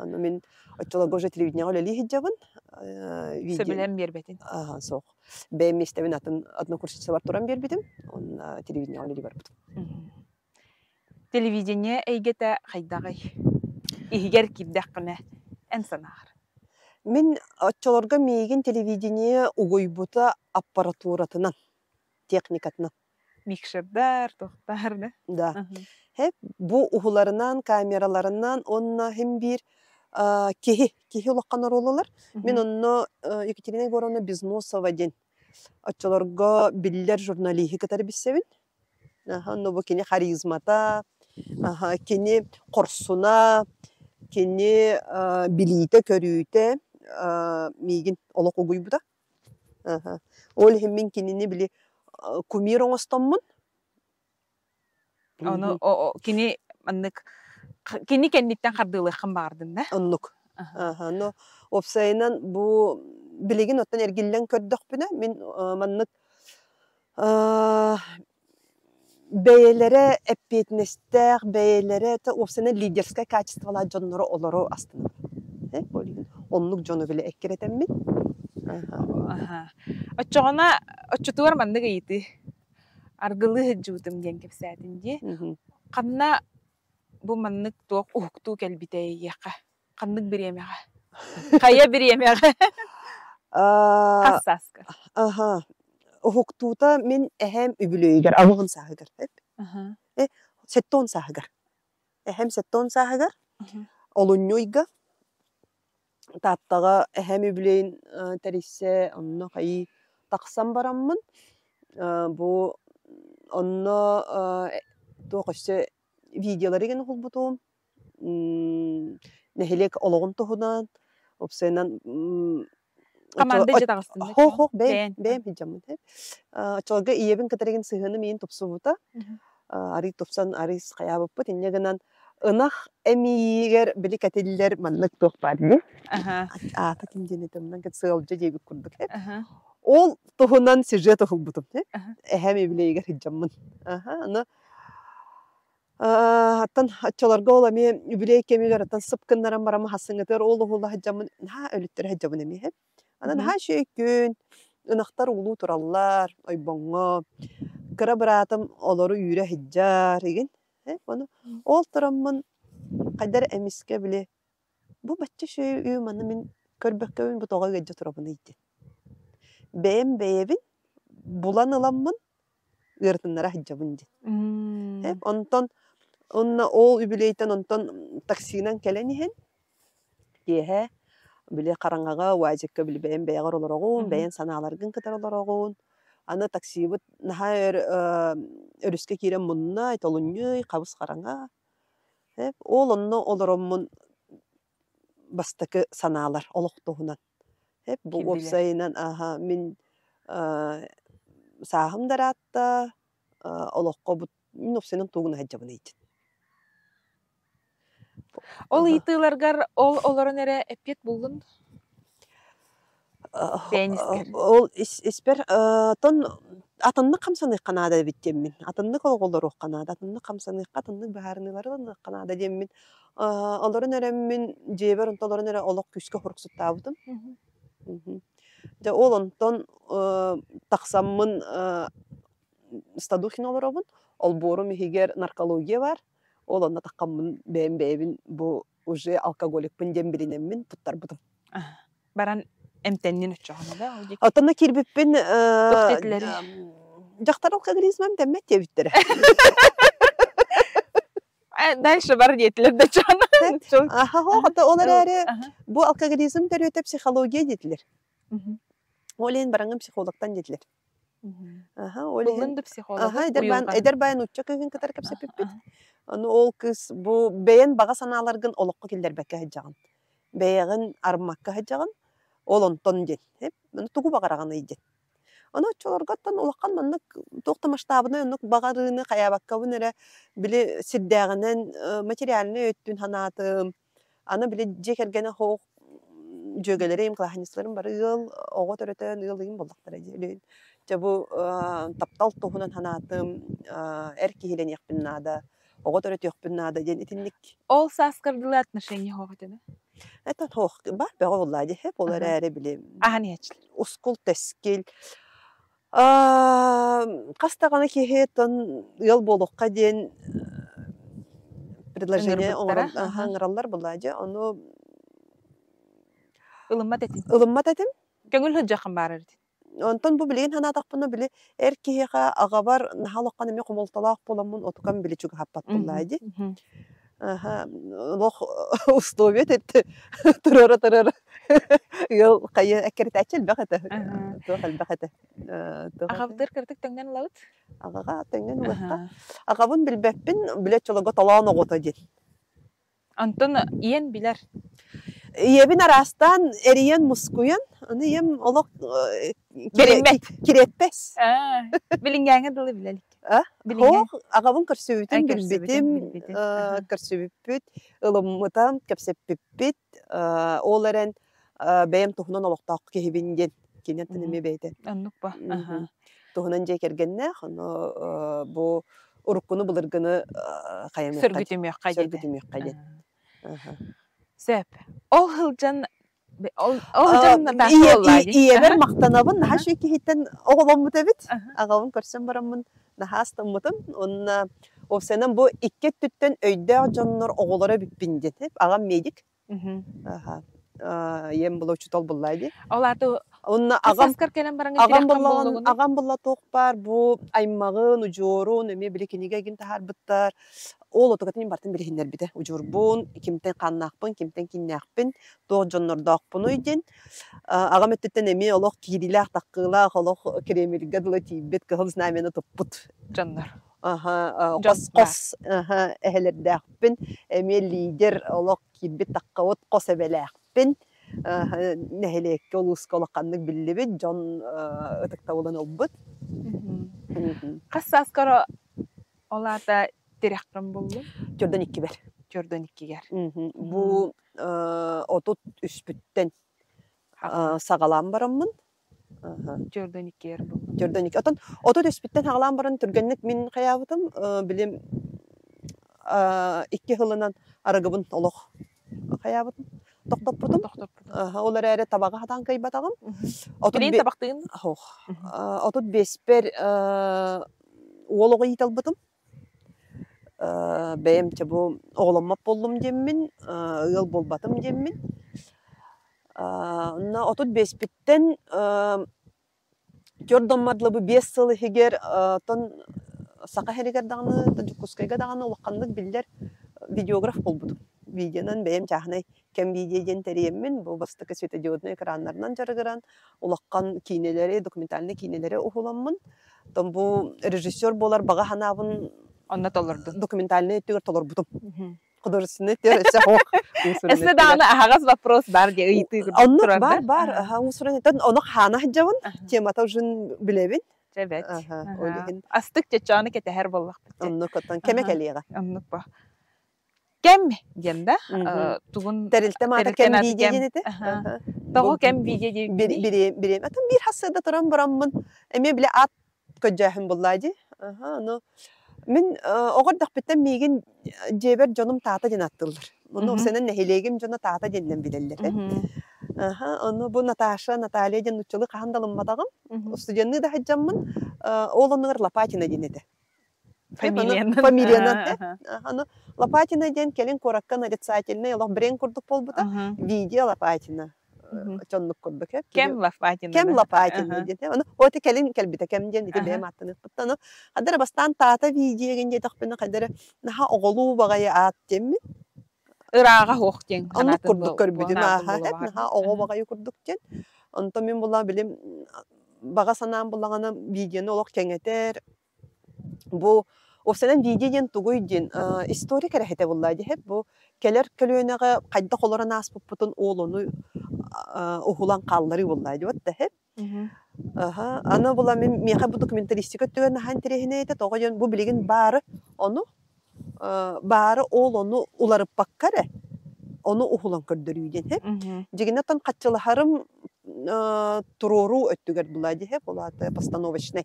Min açıla goja televizyona öyle hicabın. Sebelen bir betin. Soq. Benim istevin adına kursisi var turan bir bitim. Onna televizyona öyle var butum. Televizyona eygete haydagay. İhiger kibdaqına. En sanar. Min açılarga migin televizyona ugoybuta aparaturatından, teknikatından. Mikşerdar, tohtar ne? Da. Hep bu uhularından, kameralarından onna hem bir kehi ulaqanar olalar. Min onu Yekaterina Igorovna Biznosova den. Açılarga biller jurnalihi katar bissevin. Onu bu kini karizmata, kini korsuna, kini bilite körüte migin olaq uguy buda. Ol hemmin kinini bili kumir oğustamın. Onu kini anlık kini kenditten kardığılığın bardın da? Onluk. No opsayınan bu biligin ottan ergillen kördük bine min manlık beylere epitnestek beylere ta opsayınan liderska kaçıstvalar canları oları aslında. Болигин оннук жону биле эккеретеммин. Оччоғона оччутуар маннык ийти. Аргылы хыджуутум диэн кепсәтинди. Қанна бу маннык туох ухтуу келбитей яқа. Қаннык биремеға. Кая биремеға. Қассаскар. Ухуктуута мен эхэм үбүлөйгер абыгын саагыр. Сеттон саагыр. Эхэм сеттон саагыр. Олуньойга тааттага эхэм үбүлөйн териссе онно кайы таксам бараммын. Бу онно тоқошсе видеоларыгын хулбутум. Нехелек ологун тухунан опсенан Команда жетагыстын. Хо бем хижамын. Чолга иебин катереген сыгыны мен топсубута. Ари топсан арис каябыппыт. Иннегенан ынах эмиигер биликатиллер маннык тохпады. Ата кимденетемнен кет сылжа жебик курдук. Ол тухунан сюжет хулбутум. Эхэм билейгер хижамын. Аны аттан чолорго ола мен үбүлей кемигер аттан сыпкыннаран барама хасыңытыр ол угулла хижамын. Өлүттөр хижамын эми. Анан шөйкүн ынактар улуу тураллар, ойбоңго, кыра быратым олору үйрө хиджар еген. Ол тураммын кайдар эмиске биле. Бу бачча шөй үй маны мен көрбөккөбүн бутога гедже турабын ийди. Бэйбин булан ыламмын ыртыннара хиджабын ди. Онтон онна ол үбүлейтен онтон таксинан келенихен. Кеhe биле караңага важыкка биле бэйэн бэйгар олорогун, бэйэн санааларгын кытар олорогун. Аны таксибыт наха өрүскө кирен мунна айтолуньй кабыс караңга. Ол онно олороммун бастакы санаалар олоктугунан. Бу опсайынан мен сахым даратта олокко бут мен опсайынан тугуна хаджабын эйт. Ол итыларгар олорун эре эппет булдун. Ол испер тон атынны камсаны канада биттеммин. Атынны колголору канада, атынны камсаны атынны баарынылары канада деммин. Олорун эреммин жебер онтолорун эре олок күскө хоруксуттабытым. Ол онтон таксаммын стадухин олоробун. Ол бору михигер наркология бар. Ол онна таккаммын бэйбин бу уже алкоголикпин дембиринеммин туттар бутум. Баран эмтеннин үчөҕүнө да ол жек. Отонна кирбиппин жактар алкоголизмем демет дебиттере. Дальше бар детилер да чана. Олар эре бу алкоголизм терөтө психология детилер. Олен бараңын психологтан детилер. Олен да психолог. Эдер байын учча кыгын кытар кепсеппит. Аны ол кыз бу бэйэн бага санааларгын олокко килдер бекке хаджагын. Бэйэгин армакка хаджагын. Ол онтон дет. Мына тугу багараган ийдет. Аны чолоргаттан улаккан маннык токта масштабына онук багарыны каябаккабын эре биле сирдягынан материальны өттүн ханатым. Аны биле жекергене хок жөгөлөрөм клаханисларым бар ыл ого төрөтөн ылыгын болдуктар эден. Жабу таптал тохунан ханатым эркихилен якпыннада ого төрөт якпыннада ден итинник. Ол саскырдылы отношения хоготене. Это хох бар бего влади хеп олар эре биле. Аханечил. Ускул тескил. Кастаганы кехетон ыл болукка ден предложение оңраллар булади. Аны Улыммат этин. Улыммат этин. Көңүл хөҗҗәкым бар иде. Онтон бу билген ханатакпыны биле эркиһега агабар нахалыккан эме кумулталак боламын отукан биле чуга хаппат буллайды. Лох условият это турара. Ел кая акертачыл бахата. Тухал бахата. Агабдыр кертик тәңнән лаут. Агага тәңнән лаут. Агабын билбеппин биле чолого талааны гота дит. Антон иен билер. Иебин арастан эриен мускуян, аны ем олок киретпес. Билингәңе дылы билелик. Хох, агабын көрсөбүтүн билбитим, көрсөбүппүт, ылыммытан кепсеппиппит, оларен бәйем тухунан олоктак кехибинген, кенеттен эме бейте. Аннук ба. Тухунан жекергенне, бу уруккуну былыргыны каямыкка. Сөргүтүмөк кайдет. Сөргүтүмөк кайдет. Сөп. Ол хылжан бәхі оллайды. Иебер мақтанабын, наха шүйкі хиттен оғылам мұтабит. Ағалын көрсен барамын, наха астан мұтын. Онна овсенен бұл икке түттен өйді жоннор оғылары бітпінден. Ағам медик. Ем бұл өчітол бұллайды. Оларды қасаскар келен бараңыз директан болуғыны? Ағам бұлла тоқ бар, бұл аймағын, ұжорын, өме білекенеге ген тахар бұттар. Ол отығатын бартын білігіндер біді. Ұжорбын, кемтен қаннақпын, кемтен кеннақпын, тоқ жоннордақпын өйден. Ағам өттеттен әме олық кирилақ, таққылақ, олық керемелігі дұлы тейбет, кығылыз нәмені тұппыт. Жоннор. Қос әхелердәқпін, әме лидер олық кирбет таққауыт қос әбеләқпін. Нәхелекке ол ұсқалаққанның білі жон ұтықта olan олбыт. Қасы асқары оларда директорын болды? Жордан 2 бер. Жордан 2 гер. Бұл отут үспіттен сағалан барамын. Жордан 2 гер болды. Жордан 2. Отут үспіттен сағалан баран түргенлік мен қаябытым. Білем 2 ғылынан арығыбын олық қаябытым. Тоқтап бұрдым. Олар әрі табаға хатан кайбатағым. Білейін табақтығын? Отут беспер олығы етал бұдым. Бәйімче бұл оғылымап болдым деммін, ұйыл болбатым деммін. Отут беспеттен көрдім марлы бұл 5 сылы хегер сақа хәрігер дағыны, жүккускайға дағыны олыққандық білдер видеограф болбудым. Видеонан бәйім чағынай кәм видеоден тәрейеммен, бұл бастықы светодиодны экранларынан жарығыран, олаққан кейнелері, документальны кейнелері ұғыламын. Бұл режиссер болар баға ханабын документальны түгір толар бұдым. Құдырысыны тересі хоқ. Әсі дағыны ағаз вопрос бар де ұйты тұрады? Бар. Оны хана жауын, темата ұжын білебін. Жабет. Астық жечаны кәті әр болақ бітті. Онны көттен кәме кәлеға. Онны ба. Кәм генді? Тәрілті мата кәм видео денеті? Тоғы кәм видео денеті? Берем. Атын бір хасыда тұрам бұрамын. Әме біле ат көджәхім бұллайды. Мен оғырдақ біттен меген жебер жоным тата ден аттылыр. Оны сенен нәхелегім жона тата денлен білелер. Оны бұл Наташа, Наталия ден ұчылы қағандалым матағым. Студенны да хаджамын. Ол оныңыр Лопатина денеті. Фамилияны. Лопатина ден келін қораққан нарицательный. Олық бірен күрдік болбыда. Видео Лопатина. Чонлық күрдік. Кем Лопатина? Кем Лопатина деді. Оты келін кәлбіті кәм ден деді бәйім аттынық бұттаны. Қадыры бастан тата видео генде тақпені қадыры наға оғылу бағайы ат демін. Ыраға хоқ ден. Оны күрдік көрбеді. Наға оғы бағайы күрдік ден. Онты мен бұла білем баға санаан бұлағаны видеоны олық кәңетер. Бұл осынан видеоден тугуйден историк әрәхеті бұллайды. Бұл келер көлөнеға қайда қолыран аспып бұтын олыны ұғылан қаллары бұллайды. Аны бұла мен меға бұл документаристика түген хан терехіне еді. Тоғайын бұл білеген бары оны бары олыны ұларып баққары оны ұғылан көрдірүйден. Дегенеттен қатчылығарым тұрору өттігер бұллайды. Олады постановочный.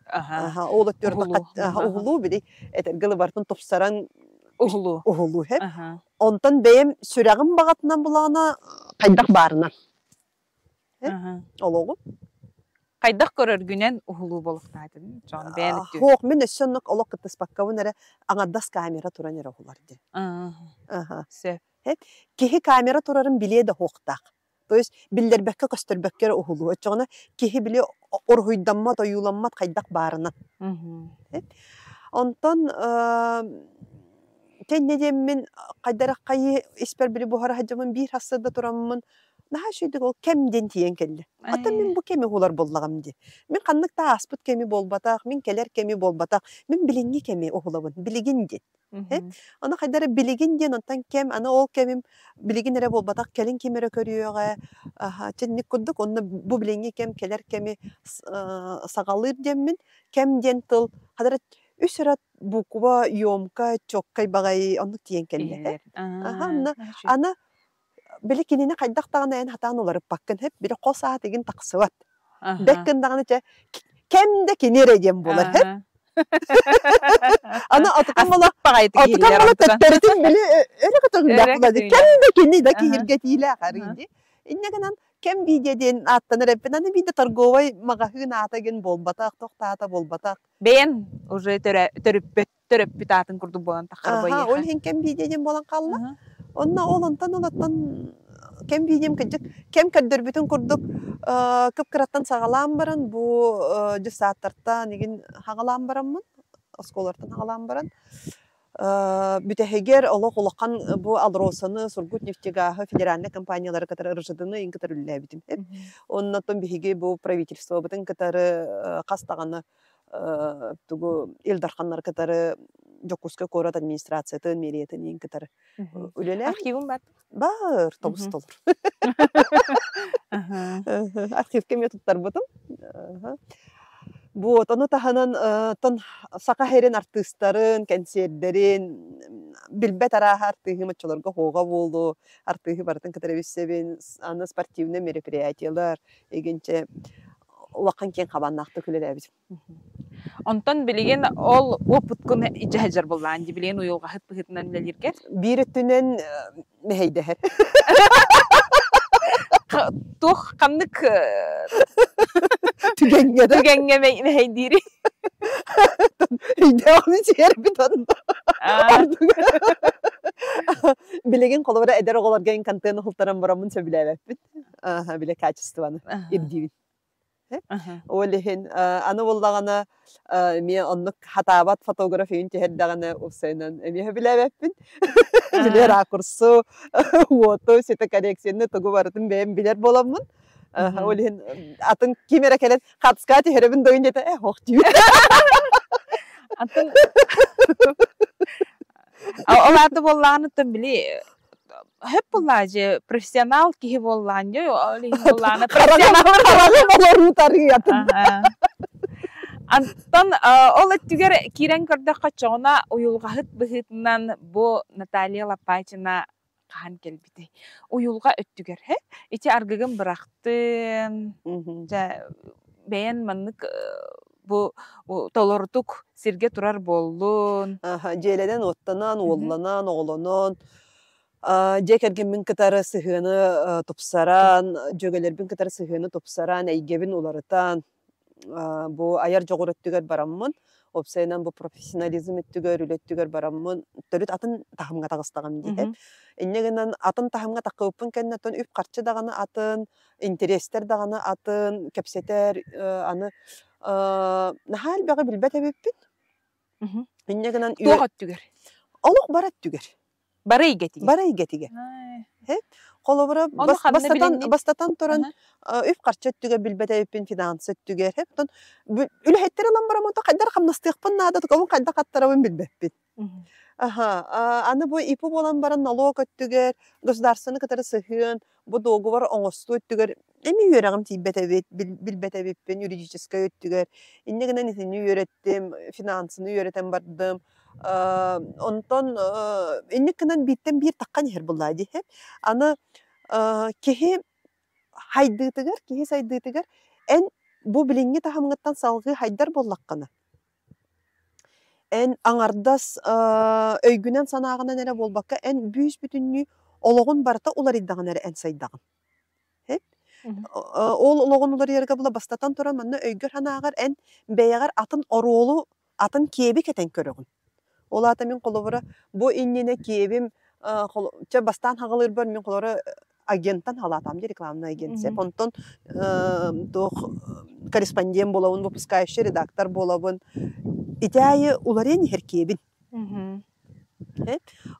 Ол өттірді ұғылу білі әтергілі бартын топсаран ұғылу. Онтан бәйім сүрәғым бағатынан бұлағына қайдақ барынан. Ол оғы? Қайдақ көрір күнен ұғылу болықтайдың? Хоқ, мен өссенлік олық күттіс баққауын әрі аңадас камера тұран әрі ұғыларды. Кехи камера тұрарын біледі хоқтақ. То есть билдербекке көстөрбеккер ухулу. Өчөгөнө кихи биле оргуйданмат, оюланмат кайдак барына. Онтон теннеден мен кайдарак кайы испер биле бухара хаджамын бир хасырда тураммын. Наха шүйдік ол кемден тиен келді. Ата мен бұл кеми олар боллағам де. Мен қаннықта аспыт кеми болбатақ, мен келер кеми болбатақ, мен білінгі кеми оғылабын, білігін ден. Ана қайдары білігін ден, онтан кем, ана ол кемім білігін әрі болбатақ, келін кемері көріуға, ченнік күрдік, онны бұл білінгі кем, келер кеми сағалыр демін, кем ден тыл, қадары үш рат бұқыва, йомка, чоккай бағай, онны тиен келді. Ана Били кинини кайдактаган эн хатан оларып баккын хеп бири косаа деген таксыбат. Беккин даганы че кемде кинере дем болар хеп. Ana atıkan bala Bagaytı atıkan giller bala ontudan. tetteritin bile öyle katırlar Öyle buladı. katırlar. Kendi kendi de Aha. kihirgetiyle karıydı. İnne kanan kem bideden attanır hep hani bir de targovay magahın atagın bolbatak toktata bolbatak. Ben уже törüp atın kurdu boğan takır Aha bayıha. ol hen kem bideden bolan kalla. Onna olantan olatan kem bidem kıcık kem kaddır bütün kurduk kıpkırattan sağalan baran bu cüsattarta nigin hagalan baranmın. Oskolardan hagalan baran. Бүтәһегер олох улахан бу алросаны Сургут нефтегахы федеральный компаниялары катары ыржыдыны ин катары үлләбитим. Оннан биһиге бу правительство бутын катары кастаганы тугу Илдарханнар катары Жокуска корат администрациятын мериятын ин катары үлелә. Архивым бар. Бар, тобус толор. Архивке методтар бутым. Bu onu tahanan ton saka herin artistların, konserlerin bilbet araha artığı maçlarga hoga boldu. Artığı barıtın katarabissebin, ana sportivne merоприятиялар, eginçe ulan ken kabannaktı külele bizim. Ondan bilgen ol oputkun ijajar bollan di bilen uyulga hıt hıtnan bilirker. Bir tünen meheydeher. Tuh kandık Tügenge de. tügenge meydiri. Devam ediyor bir ton. Bilegen kolora eder oğlarga in kantını hultaran baramın söbilebepit. Aha bile kaçıstığını irdivin. Олehen аны болдагана мен оннук хатабат фотографиин теһердагана усайнан эми билебеппин биле ракурсу фото сете коррекцияны тугу бартын бем билер боламмын олehen атын кимера келет катска теһеребин дойын жете хох дию Атын Оларды болланы тым били hep bullacı profesyonel ki bollanca öyle bollana profesyonel болорун тарыятын Антон ол түгер кирен көрдө качона уюлга хыт быхытынан бу Наталья Лопатина кахан келбити. Уюлга өттүгер хе. Ити аргыгын бырактын. Жа бен маннык бу толортук сирге турар болдун. Желеден оттанан, олланан, оголонон. Жекерген min кытары сыхыны тупсаран, жөгелербин кытары сыхыны тупсаран, әйгебин уларытан. Bu ayar жоғыр өттүгер бараммын. Опсайнан bu профессионализм өттүгер, үлөттүгер бараммын. Төрүт атын тахымга тагыстагам дейт. Эннегенен атын тахымга такыппын кеннетон үп карчы даганы атын, интерестер даганы атын, кепсетер аны нахал бага билбет эбиппин. Эннегенен Туга өттүгер. Олук барат түгер. Барай гетиге. Барай гетиге. Колобура бастатан туран үп карчы өттүгер билбет эбиппин, финансы өттүгер. Үлөһеттер алан барамын, кайдар камнастыкпын нада, кому кайда каттарабын билбеппин. Аны бу ипу болан баран налог өттүгер, государственный кытары сыхын, бу договор оңосту өттүгер. Эми үйрәгим билбет эбиппин, юридический өттүгер. Иннегенен итини үйреттим, финансыны үйреттем бардым. Онтон иннекенен биттен бир таккан yer буллады. Аны кеһи хайдытыгар, кеһи сайдытыгар эн бу билинге тахамгыттан салгы хайдар боллакканы. Эн аңардас өйгүнен санагынан эре болбакка эн бүүс бүтүннү ологон барта улар иддаган эре эн сайдаган. Ол ологон улар ерге була бастатан туран манна өйгөр ханагар эн беягар атын ороолу атын кеби кетен көрөгүн. Ол ата мен колобура бу иннене кебим ча бастан хагалыр бер мен колора агенттан халатам рекламный агентсе. Понтон корреспондент болабын, выпускающий редактор болабын. Итяйы уларен херкебин.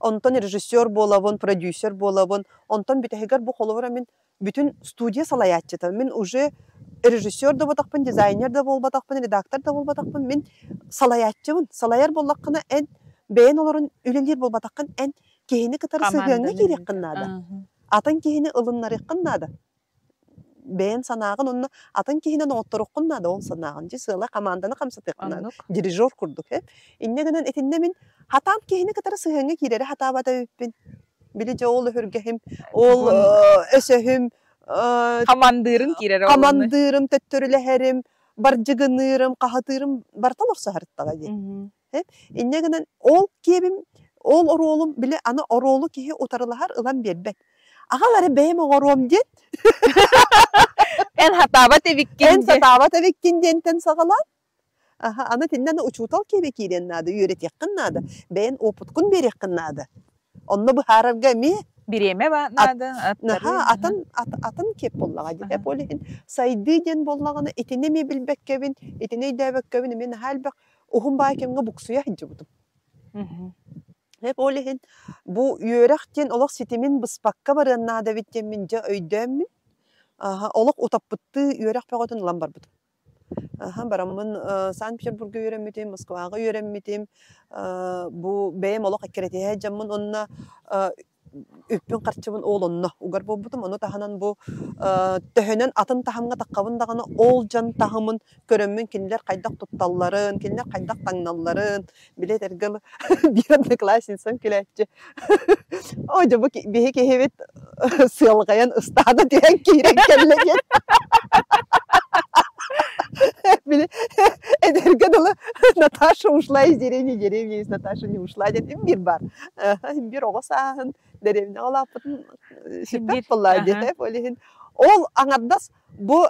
Онтон режиссер болабын, продюсер болабын. Онтон бүтәһегер бу колобура мен бүтүн студия салаятчыта. Мен уже режиссер да болбатакпын, дизайнер да болбатакпын, редактор да болбатакпын. Мен салаятчыбын. Салаяр боллаккына эн бэйэн олорун үлелер болбатаккын эн кehini кытары сыгыаңа керек кыннада. Атын кehini ылыннары кыннада. Бэйэн санаагын онны атын кehini ноотторук кыннада ол санаагын. Жисыла команданы камсаты кыннада. Дирижер курдук. Иннегенен этинде мен хатам кehini кытары сыгыаңа кирере хатабата өппин. Биле ол хүргехим, ол өсөһүм Командырын кирер. Командырым төттөрүлэхерим, баржыгынырым, кахатырым барталар сахарыттага ди. Мгм. Иннегенен ол кебим, ол оролум биле аны оролу кихи утарылахар ылан бербек. Агалары бейм ором ден, En hataba эн tebikkince. сатаба табеккин дентен сагалан. Аны тиннен учутал кебе кирен нады, үйрет якын нады. Бейн опуткун береккин нады. Онны бу харарга ми Bireme ba nada атын кеп боллага ди. Хеп олехин сайды ден боллаганы этине ми билбек кебин, этине дәбек кебин мен халбак ухун бай кемге буксуя хинҗе бутум. Мгм. Hep olehin bu yörekten olak sitimin bıspakka barınna da bitten mince öydem. Aha olak otapıttı yörek pağatın lan bar butum. Aha baramın Sankt Petersburg'a öğrenmedim, Moskova'ya öğrenmedim. Bu beyim olak akiretiye camın onunla üppün qarçımın oğlunna ugar bobutum onu tahanan bu töhönen atın tahamga taqqabın dağını olcan tahamın körömmün kinler qaydak tuttalların, kinler qaydak taŋnalların bilet ergal bir anda klas insan kiletçi. Oca bu bihe kehevet sığılgayan ıstada diyen kirek kellegen. Bile edergadılı Natasha ушла из деревни из Наташи не ушла dedim bir bar. Bir oğa sahın derevine alapıtın şipet bullay dedi. Böylehin ol anaddas bu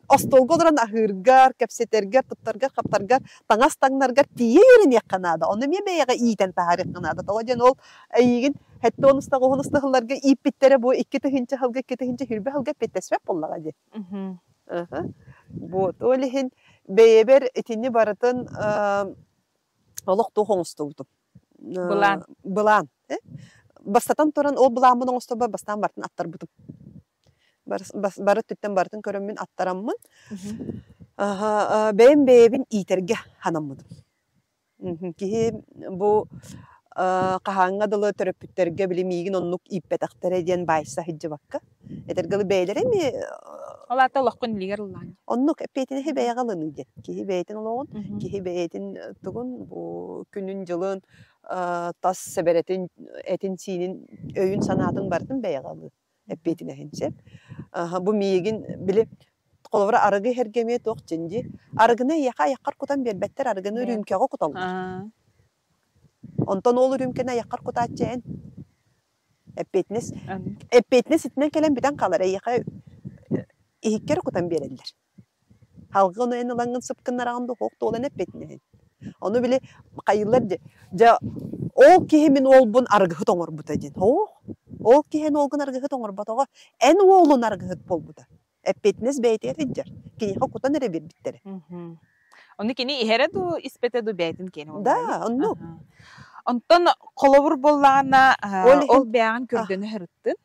ostolgodan ahırgar, kapsetergar, tuttargar, kaptargar, tangas tangnargar tiye yören yakkanada. Onu me beyaga iyiten taharik kanada. Toğacan ol ayigin hatta onustağı onustağılarga iyip bittere bu iki tıhınca halga iki tıhınca hürbe halga petesvep bullaga dedi. Bu öyle beyber etini baratın olak doğonstuvdu. Bulan. Bastatan toran ol bulan bunu ostoba bastan bartın attar butum. Barat tütten bartın körömün attaramın. Benim beyebin iterge hanamıdım. Ki bu kahanga dalı töröpütterge bilim iyigin onluk ipet aktar diyen baysa hicci bakka. Etergalı beylere mi Ola ta lokkun ligar lan. Onluk epeytini hebe yağalını diye. Ki beytin olağın, ki beytin tuğun bu günün yılın tas seberetin etin sinin öyün sanatın barıtın beyağalı. Epeytine hensep. Bu miyegin bile kolavra arıgı hergemeye toğ cinci. Arıgına yakar kutan belbetter arıgını rümkeye kutalır. Ondan olur rümkene yakar kutatçen. Epeytines itinen kelen biten kalır. İhikkeri kutan verirler. Halkın en alangın sıpkınlar ağında hoğda olan hep etmeyin. Onu bile kayıllar ja o kihimin olbun argıhıt oğur buta jen. O kihin olgun argıhıt oğur buta. En oğlun argıhıt bol buta. Hep etmez beytiyer hiccer. Kini kutan ere bir bittere. Onu kini ihere du ispete du beytin keni. Da, onu. Ondan kolavur bollağına ol beyan kördüğünü hırıttın.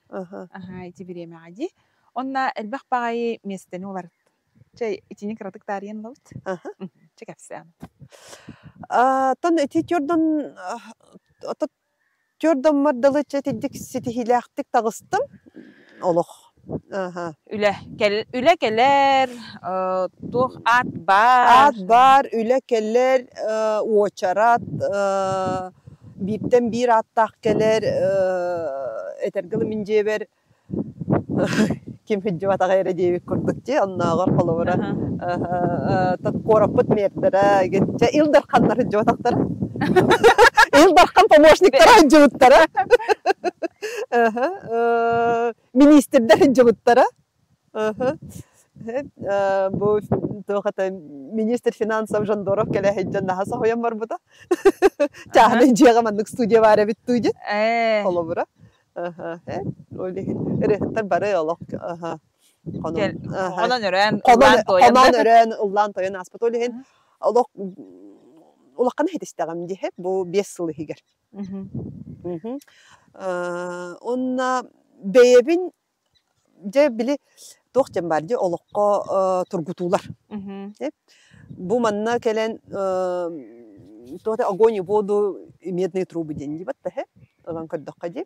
Iti bireme adi. Onna elbaq bağı mesdeni olar. Çay içini kıratık tarihin lavut. Çek efsen. Tan eti Jordan mardalı çetedik sitihilaktik tağıstım. Oluq. Üle keler, tuğ at bar. At bar, üle keller, uoçarat, birden bir attaq keler, etergılı minceber, kim hicvat ağayra diye kurduk diye, onnağa kolavura. Tat korapıt merdara, ildar kanlar hicvat aqtara. Ildar kan помощниктара hicvattara. Ministerler hicvattara. Bu toqata minister finansov Jandorov kele hicjan nahasa hoyan var buda. Çahne jiga mandık studiya var bit tuje. Kolavura. Öyle rehtar bare Allah. Konan ören, ullan toyan aspat öyle Allah ulaqan hedistagam diye bu 5 yıl higer. Onna beyebin je bile toqcan barje olaqqa turgutular. Bu manna kelen toqta огонь воду медные трубы деньги batta he. Odan köddaqqa je.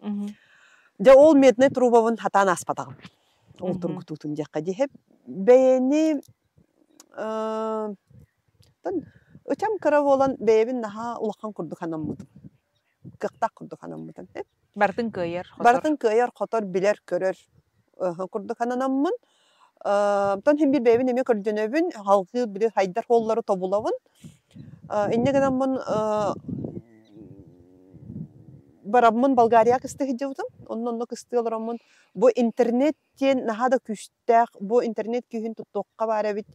Ja ol medne trubavın hatan aspatağım. Ol turgututun jakka je hep beyni öçem kara olan beyebin naha ulaqan kurduk hanammutum. Kıqtaq kurduk hanammutum. Bartın köyер. Bartın köyер qotor biler körör. Kurduk hanammun. Тон hem bir beyvin eme kördönöbün halkı bile haydar holları tobulavın. İnne kadar ben baramın Bulgariya kıstığı hicavdım. Onun kıstığı olaramın bu internetten naha da küstek bu internet kühün tuttuqqa bara bit.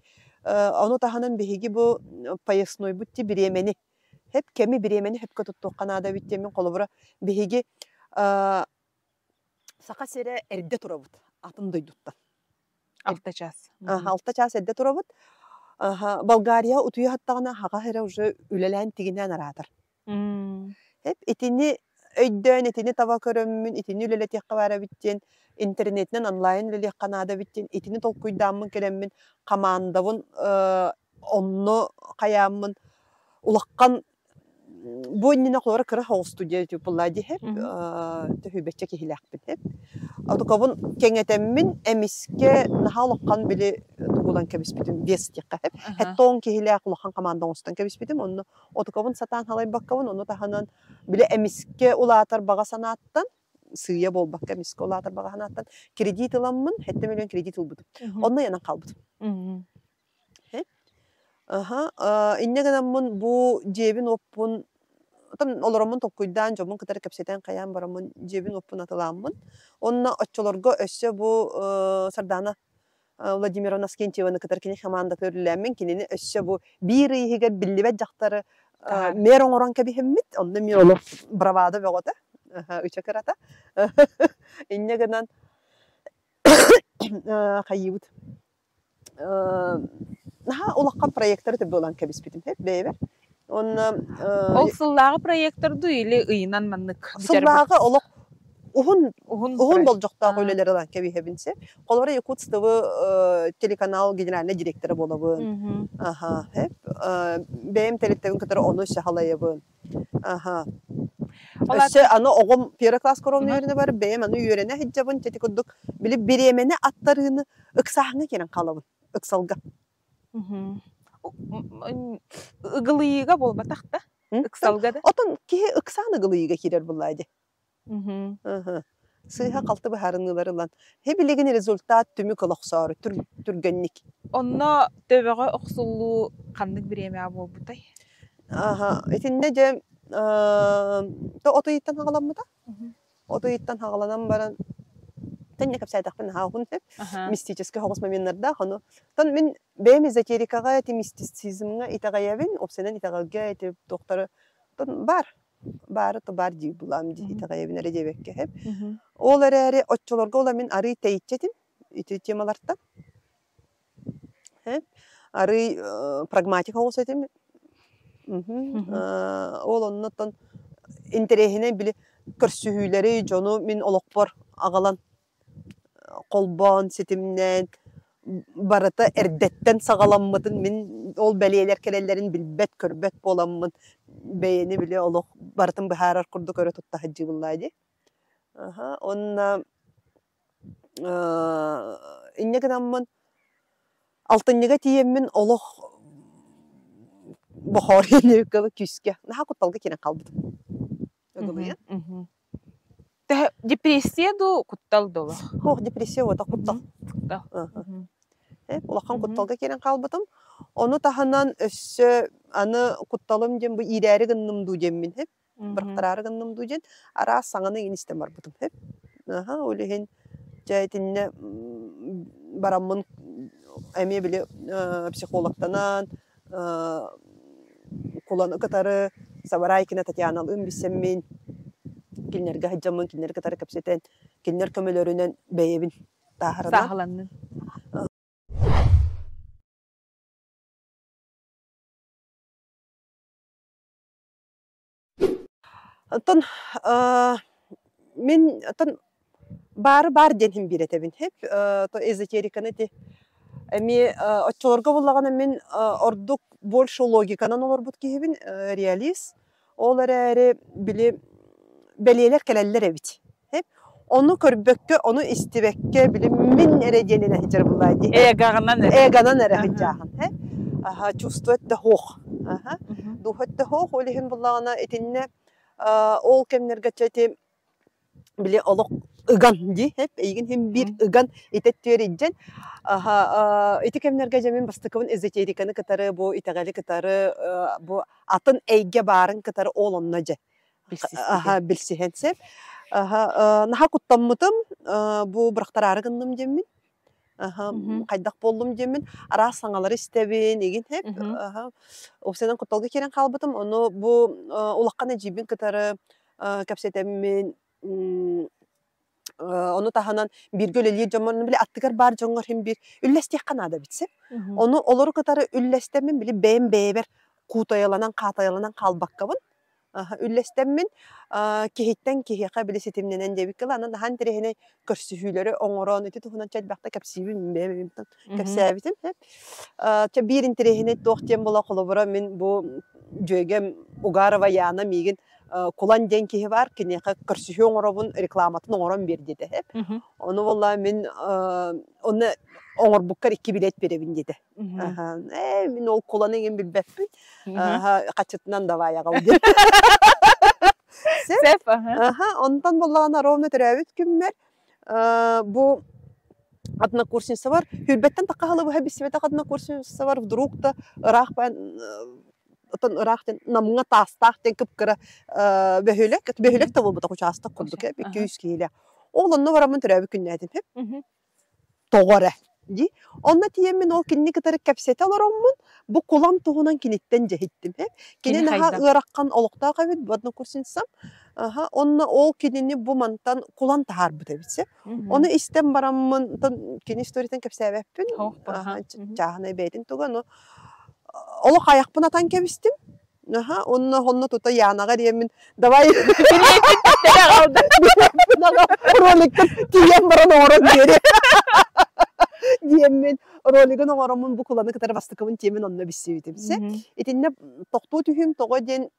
Onu tahanan behigi bu payasnoy butti biremeni. Hep kemi biremeni hep tuttuqqa nada bitti min kolubura behigi saka sere erde turabut. Atın duyduttan. Altta ças. Altta ças erde turabut. Bulgariya utuyu hattağına haqa hera уже ülelen tiginen aradır. Hep etini öydön, etini tava körömmün, etini üleletiqqa bara bitten, internetten online üleliqqa nada bitten, etini tolkuydamın keremmin, kamandavın, onnu kayamın, ulaqqan bu innine qolora kıra hol studiya tüpullaydı hep, tühübetçe kihilaqbin hep. Adukabın kengetemmin emiske naha ulaqqan bili tugulan kebisbitim, vestiqqa hep. Hetton kihilaq ulaqqan kamandan ostan kebisbitim, onu adukabın satan halay bakkabın, onu tahanan bile emiske ulatar baga sanattan, sığıya bol bakka emiske ulatar baga sanattan, kredit alanmın, hette milyon kredit ulbutum. Onunla yanan kalbutum. Hep. İnne kadamın bu cebin oppun, tam olaramın topkuydan jobun kadar kapseten kayan baramın cebin oppun atılanmın. Onunla açılarga össe bu Sardana Vladimir Naskentьеваны kadar kini hamanda körülenmin kinini össe bu bir ihiga billibet jaktarı meron oran kabi hemmit. Onunla mi olup bravada ve gota. Üçe karata. İnne kadar kayyibut. Naha ulaqqa proyektları tabi olan kabisbitim hep beyber. Ol sıllağı proyektör duyili ıyınan manlık. Sıllağı olaq uhun boljoqta qoyleleri olan kabi hebinse. Qolora Yakutstavı telekanal generaline direktörü bolabın. Hep benim telettevin kadar onu şahalayabın. Össe anı oğum piyara klas koronun yerine var. Benim anı yörene hicabın tetikudduk. Bili biremene atlarını ıksağına gelen kalabın. Iksalga. Igılıyıga bolbatak da. Iksalga da. Oton ki ıksağın ıgılıyıga kirer bulaydı. Sığha qaltı baharınıları lan. Hebilegin rezultat tümü kılıqsarı, türgenlik. Onna töbeğe oqsullu qandık bir yemeğe bolbutay. Etinde de oto yitten hağalanma da. Oto yitten hağalanan baran Tenne kapsaydak ben haun hep mistический hoğus momentlerde onu. Tan men benim ezoterikaga eti mistisizmga itagayabin, opsenen itagaga eti doktora tan bar di bulam di itagayabin rejebekke hep. Olar ere otçolarga olar men arı teyitçetin iti temalarda. Hep arı pragmatik hoğus etim. Ol onunla tan interehine bile kürsühüleri jonu men olokpor agalan kolban sitimnen barata erdetten sağalanmadın min ol beliyeler kerellerin bilbet körbet bolanmın beyeni bile oluq baratın biharar kurduk öyle tutta hacı bullaydı. Onna inne kadamın altınıga tiyemmin oluq buhari nökalı küske. Naha kutalga kene kalbıdım. Ögülüyen. Depresiya do kuttal dolu. Depresiya o da kuttal. Ulaqan kuttalga kenen kalbıdım. Onu tahanan össe anı kuttalım jem bu ileri gınnym dujem hep. Bırqtararı gınnym dujen. Ara sağını inistem barbıdım hep. Öyle jaytinne baramın emi bile psikologtanan kullanı katarı Sabaraykina Tatyanalım bisemmin. Kinlerge hacamın, kinler katarı kapseten, kinler kömelörünen beyebin Sağlanın. Tan min tan bar denhim bir etebin hep to ezoterikanı ti emi açorga bullagana min orduk bolşo logikanan olur but kihibin realist olar ere bile beliyeler keleller evit. Hep onu körbökke, onu istibekke bile min erecenine hicer bulaydı. Eganan ere hicahan. Hep çustuet de hoğ. Duhet de hoğ olihin bullagana etinne ol kemler geçeti bile oluk ıgan di hep egin hem bir ıgan itet törücen iti kemlerge jemin bastıkın ezeterikanı katarı bu itegali katarı bu atın eyge barın katarı olonnaje bilsihense naha kuttammutum bu bıraktararı gındım jemin kaydak bollum jemin ara sangaları istebin egin hep o senen kuttalga keren kalbıtım onu bu ulakkan ejibin katarı kapsetemin onu tahanan bir göleliye jamanını bile attıgar bar jongar hem bir üllestek kanada bitse. Onu olur katarı üllestemin bile beğen beğer kutayalanan katayalanan kalbakkabın. Üllestemin kehitten kehiyaka bile sitimlenen debikkel anan dahan terehine körsühüleri oŋoron eti tuhunan çelbakta kapsibim beğen kapsabitim hep. Birin terehine tohtiyem bola kolobora min bu jögem ugarava yana migin kulan denki var ki ne körsühü oŋorobun reklamatını oŋoron berdi de hep. Onu vallahi min onu oŋor bukkar 2 bilet berebin dedi. Min ol kulanı gen bilbepin. Kaçıtından da vaya kaldı. Sef. Ondan vallahi rovna terevit kümmer. Bu adına kursinsa var. Hürbetten takahalı bu hep sivete adına kursinsa var. Vdruг da Irak ben Otan Irak'tan namına tastakten kıpkıra behülek de olmadı koçastak kurduk hep 200 kilo. Oğlanla varamın terevit günlerdim hep. Doğru. Onna tiyemin ol kinni kadar kapsete alaramın bu kulam tohunan kinitten cehittim hep. Kine naha Irak'kan olukta kavit badna kursinsam. Onna ol kinini bu mantan kulan tahar bu tebitse. Onu istem baramın kini storiten kapsete vepin. Cahane beydin tugan o. Oluk ayakpın atan kebistim. Onna tuta yanağa diyemin davay. Rolikten tiyem baran oran geri. Diyemin roligan oğramın bu kullanı kadar bastıkımın tiyemin onunla bir sevdimse. İtinne tohtu tühüm toğa den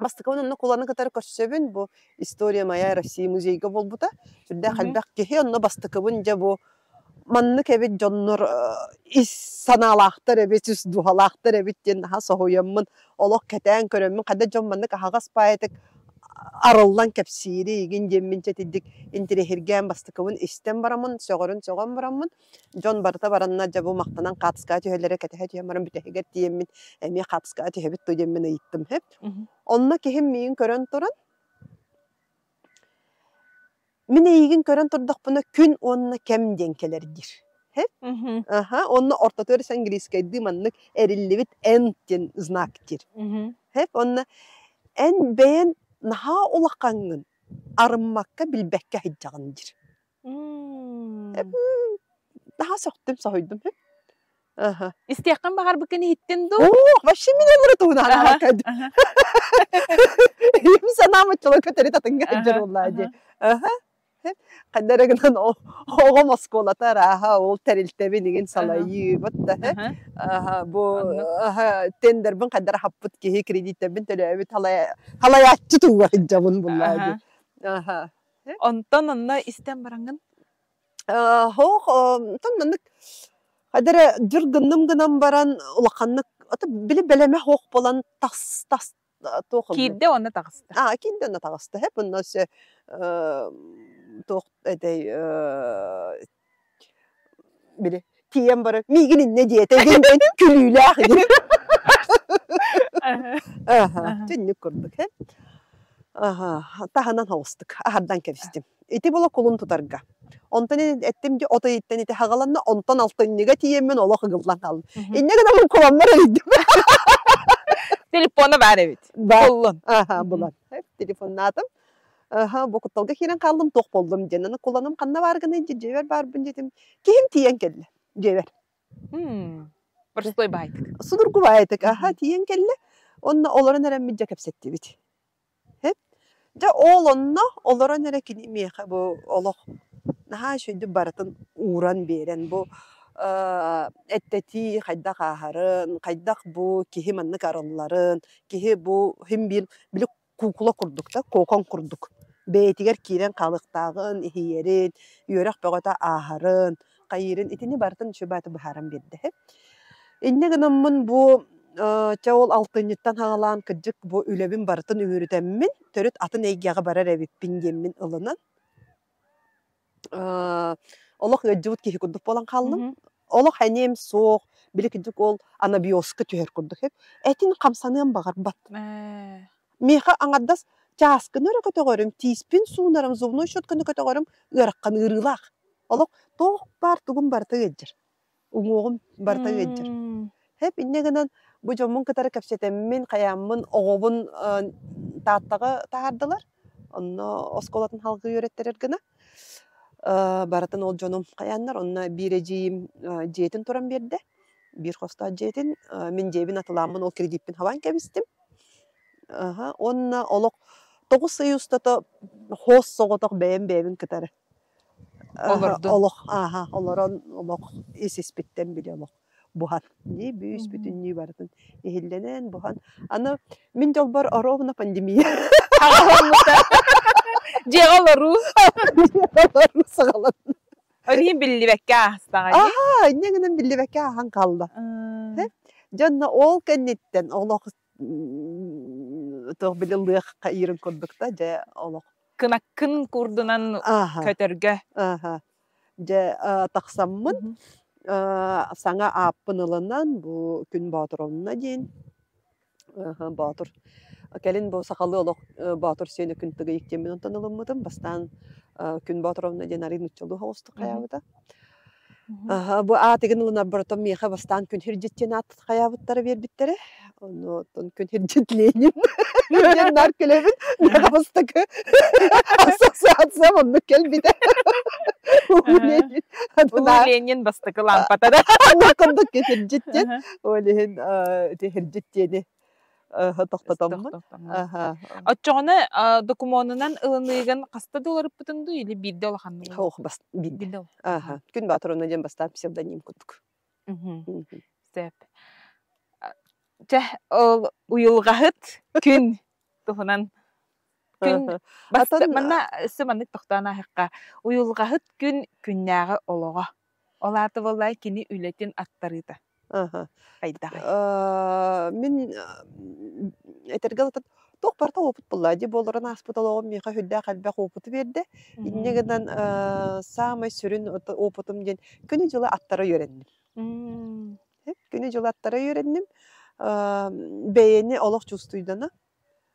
bastıkımın onunla kullanı kadar koşsebin bu İstoria Maya России muzeyga bol bu da. Şurada halbak kehe onunla bastıkımınca bu manlık evet jonlar is sanalaqtar evet üs duhalaqtar evet den daha sohoyamın olok keten körömün kada jon manlık hagas payetek arıldan kapsiri egin jemminçe tiddik intirehirgen bastıkıvın istem baramın soğan baramın jon barta baranna jabu maqtanan qatıska tühelere ketehe tüyemaram büteheger diyemmin emi qatıska tühebit to jemmin ayıttım hep onna kehim miyin körön turan mine egin körön turduk buna kün onna kem denkelerdir hep onna ortatörüs İngilizce dimanlık erillivit enten znaktir hep onna en beğen naha ulaqanın arınmakka bilbekka hicjağındır. Daha soğuttum soğuydum hep. İstiyakkan bahar bükeni hittin du? Başım min olur tuğuna ana bakad. Sana mı köteri tatınga hicjar vallahi. Kaddaragnan oğum oskolata raha ol teriltebi nigin salayı batta bu tenderbin kaddar happut ki kreditebin telebi halayatçı tuğra hicjabın bullahi. Ondan onna istem barangın? Tannaныk kadar jırgınım gınam baran ulaqanlık bile beleme hoq bolan tas toğul. Kidde onna tağıstı. Kidde onna tağıstı hep onna toh edey bile tiyem bara miginin ne diyete gen külülah edin. Tünlük kurduk hep. Tahanan havustuk. Ahardan kevistim. İti bola kolun tutarga. Ondan ettim ki ota itten iti hagalanna ondan altın niga tiyemin ola hıgıldan kalın. İnne kadar bu kullanmara gittim. Telefona ver evet. Kollun. Bulan. Hep telefonunu adım. Bu kuttalga kiren kaldım toq boldum jenana kullanım kanna bargını jever barbın jetim. Kim tiyen kelle. Jever. Prostoy baytık. Sudurgu baytık. Tiyen kelle. Onna olara neren midja kapsetti bit. Hep. Ja oğlonna olara nere kini meha bu olaq. Naha şöyle baratın uğran beren bu etteti kaydak aharın, kaydak bu kihi manlık aralların, kihi bu hem bir bile kukula kurduk da kokan kurduk. Beytiger kiren kalıktağın, ihiyerin, yörek bağıta aharın, kayırın, itini baratın şöbatı baharan berdi hep. İnne gınamın bu çavul altınlıktan hağalan kıcık bu ülebin baratın ümürütemmin, törüt atın eygağı barar evip bingemmin ılınan. Олох ыджыбыт киһи курдук болан халлым. Олох ханем соох биликидик ол анабиоска түһэр курдук хеп. Этин камсаныам багар бат. Меха аңардас чааскыныр көтөгөрүм, тиспин суунарым, зубной щетканы көтөгөрүм, ыраккан ырылах. Олох тоох бар тугун барта геджер. Уңугум барта геджер. Хеп иннегенен бу жомун кытары кепсетеммин, каяммын, оговун тааттага таардылар. Онно осколатын халгы үйрөттерер гына. Баратын ол жонум каяннар, онна бирежиим жетин туран берди. Bir хоста жетин, мен жебин атыламын, ол кредитпин хаван кебистим. Онна олок 9 сыйустата хос соготок бэйин кытары. Олок, олорон олок исиспиттен биле олок. Бухан, не бүйс бүтүн баратын. Эхилленен бухан. Аны мен жолбар оровна пандемия. Жегалару. Жегалару сагалан. Орин билливекке астагай. Иннегенен билливекке ахан калды. Жонна ол кеннеттен олок тох билилык кайрын курдукта же олок. Кынаккын курдунан көтөргө. Же таксаммын. Саңа аппынылынан бу күн батыронна дейін. Батыр. Келин бу сақалы олық батыр сені күн тыгы ектемін онтанылыммыдым. Бастан күн батыронна дейін арин ұтчылу хаусты қаябыда. Бу атығын ұлына бұрытым меха бастан күн хиржеттен ат қаябыттары бербіттері. Онтон күн хиржетленін. Мен нар келебін. Нағабыстықы ассоциация мұнды келбіді. Ленин бастыкы лампатада. Накындык хиржеттен. Олеген хиржеттені тоқтатамын. Отчоғыны документынан ылыныйған қаста доларып бұтынды или бидді олақанды? Хоқ, бидді. Күн батырына ден бастан псевдоним күттік. Сәп. Уйылғағыт күн тұғынан күн манна сыманы тоқтана хаққа уйылғағыт күн күннәғы олоға. Олаты болай кені үлетін аттарыда. Айдағай. Мен әтергелатат тоқ барта опыт болла. Де болырын аспыталығым меға хүлді қалбақ опыты берді. Иннегеден самай сүрін опытым ден күні жылы аттары үйреннім. Күні жылы аттары үйреннім. Бәйені олық жүстүйдіні,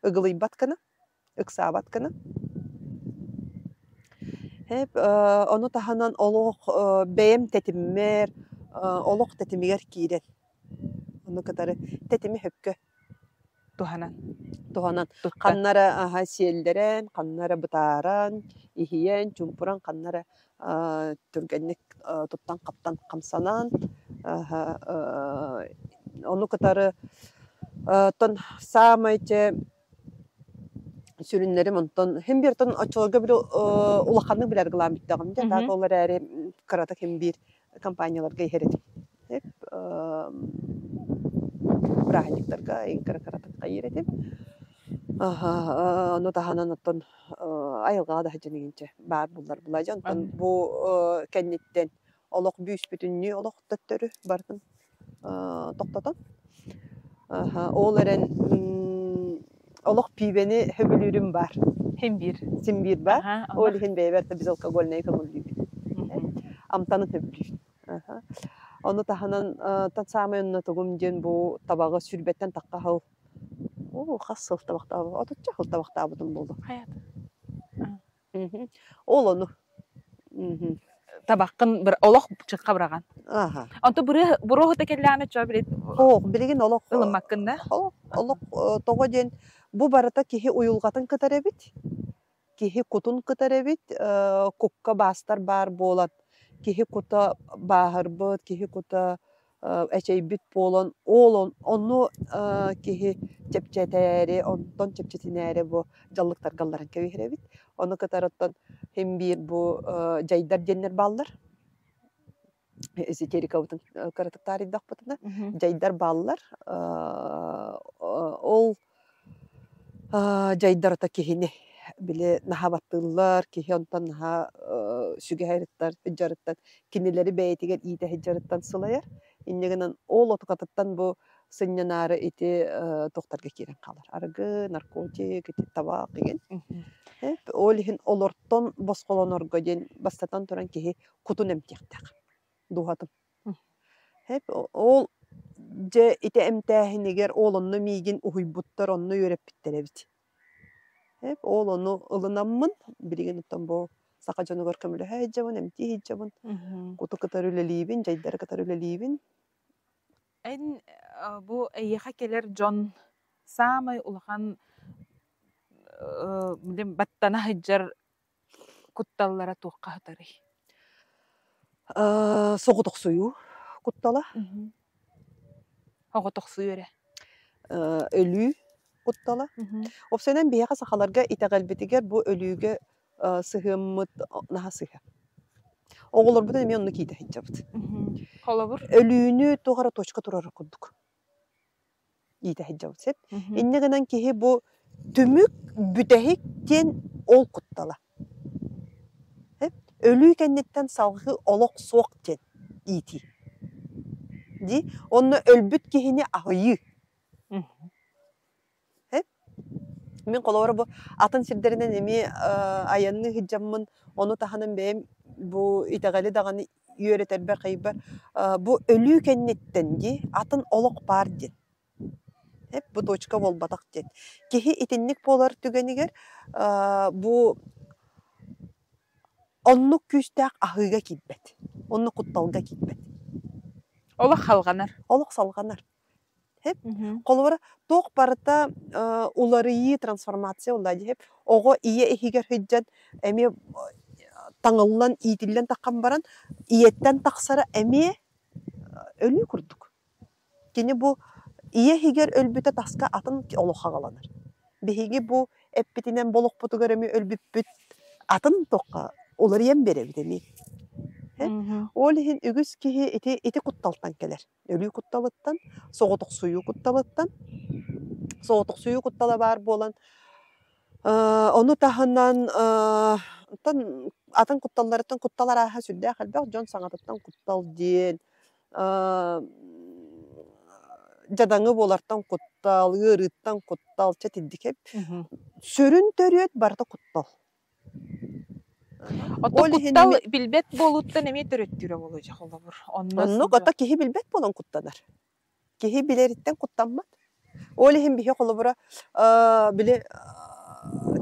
ұғылый батқаны, ұқса батқаны. Оны таханан олық бәйім тәтіммер, олық тәтімігер кейден. Оны катары тәтімі хөпкі. Туханан. Қаннары селдерен, қаннары бұтаран, ихиен, чумпуран, қаннары түргенлік тұттан қаптан қамсанан. Onu katarı ton самайче sürünlerim ondan hem bir ton açılga bir ulaqanı bilir gılam bittağım da daha onlar әрі karatak hem bir kampanyalarga yeredim. Hep brahliklarga karatak yeredim. Onu tahanan ondan ayılga da hacınınca bar bunlar bulacan ondan bu kennetten olaq büyüs bütünlüğü olaq tattırı bardın. Тоқтатан. Оларын олық пивені хөбілерім бар. Симбир бар. Олығын бәйбәрді біз алкогольный көңілдейбін. Амтанын хөбілерін. Оны таханан татсамай онына тұғым ден бұл табағы сүрбеттен таққа хал. О, қас сыл табақтабы. Отытча хал табақтабыдың болды. Ол оны. Табаққын бір олық чыққа біраған. Онты бұрығы текелләні чөа білет? Білеген олық. Үліммаққында? Олық тоғы ден бұ барыта кехе ұйылғатын кітар әбет. Кехе құтын кітар әбет. Көкка бастар бар болат. Кехе құта бағыр бұд, кехе құта әчей бүт болан. Оны кехе чепчетәрі, онтон чепчетінәрі бұ жаллықтар қалларын кәвейір әбет. Onu kataratan hem bir bu jaydar jenner ballar. Ezeterik avutun karataktar iddak batına. Jaydar ballar. Ol jaydar ata kehine bile nahabattıllar, kehi ondan naha süge hayrettar, heccarettan, kinileri beyetigen iyide heccarettan sılayar. İnnegenen ol otukatatan bu сыннянары ити тохтарга кирен калар. Аргы наркотик, ити табак деген. Ол ихин олортон босқолонорго ден бастатан туран кихи кутун эмтектак. Духатым. Ол же ити эмтәһинигер ол онны мигин уйбуттар онны йөреппиттеребит. Ол оны ылынаммын бириген оттон бу сака жонугор көмөлө хайжабын эмти хайжабын. Куту кытар үлелибин, жайдар кытар үлелибин. Эн бу эйха келер Джон самый улахан билем баттана хаҗар кутталлара туққа хатары. Соғытық суyu куттала. Соғытық суюре. Өлү куттала. Опсенен бияга сахаларга итәгәлбетигер бу өлүгө сыгыммыт наха сыга. Оголор бу эми онны кийде хиҗабыт. Холобур. Өлүүнү тугара точка турар курдук. Ийде хиҗабыт сеп. Иннегенен кихи бу түмүк бүтәһик тен ол куттала. Өлүү кеннеттен салгы олоқ соқ тен ити. Ди, онны өлбүт кихини ахыйы. Мен колора бу атын сирдеринен эми аянны хиджаммын, оны таханын бэм бу итагали даганы үйөретербер кайбар. Бу өлүү кеннеттен ди, атын олоқ бар ден. Бу точка болбатак ден. Кихи итинник болар түгенигер бу онну күстәк ахыга китбет. Онну кутталга китбет. Олох халганар. Олох салганар. Хеп. Колора ток барыта уларыйы трансформация улады хеп. Ого ие эхигер хиджан эми таңыллан итиллен таккан баран иеттен таксара эми өлү курдук. Кени бу ие хигер өлбүтө таска атын олоха галанар. Беһиги бу эппитинен болук бутугар эми өлбүппүт атын токка олар ем беребит эми. Ол ихин үгүс кихи ити кутталтан келер. Өлүү кутталыттан, соғытық суyu кутталыттан. Соғытық суyu куттала бар болан. Оны тахынан атын кутталларыттан кутталар аха сүрдә қалбақ, жон саңатыттан куттал ден. Жадаңы болартан куттал, ырыттан куттал, чатиддик хеп. Сөрін төрөт барда куттал. Ото куттал билбет болуттан эме төрөттүрө болуучак олобур. Онну ата кихи билбет болон куттанар. Кихи билериттен куттанмат. Ол ихин бихи колобура биле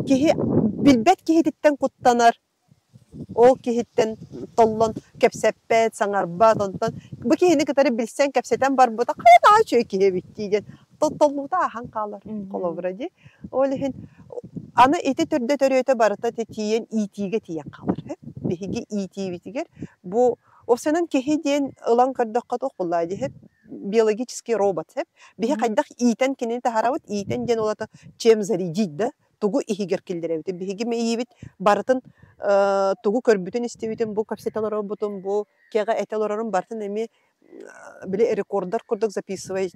кихи билбет кихититтен куттанар. Ол кихиттен толлон кепсеппет саңарбат онтон. Бу кихини кытары билсен кепсетен бар бута кайда чөй кихи биттиген. Толлута ахан калар колобура ди. Ол ихин аны ити түрдө төрөтө барыта тиен итиге тиен калар. Бихиги ити битигер бу опсенен кихи ден ылан кырдакка ток буллайды хеп биологический робот хеп бихи кайдак итен кинен тахарабыт итен ден олата чем зарядить тугу ихигер килдеребит бихиги мейбит барытын тугу көрбүтүн истебитин бу капсеталар роботун бу кега этелорорун бартын эми биле рекорддар курдук записывай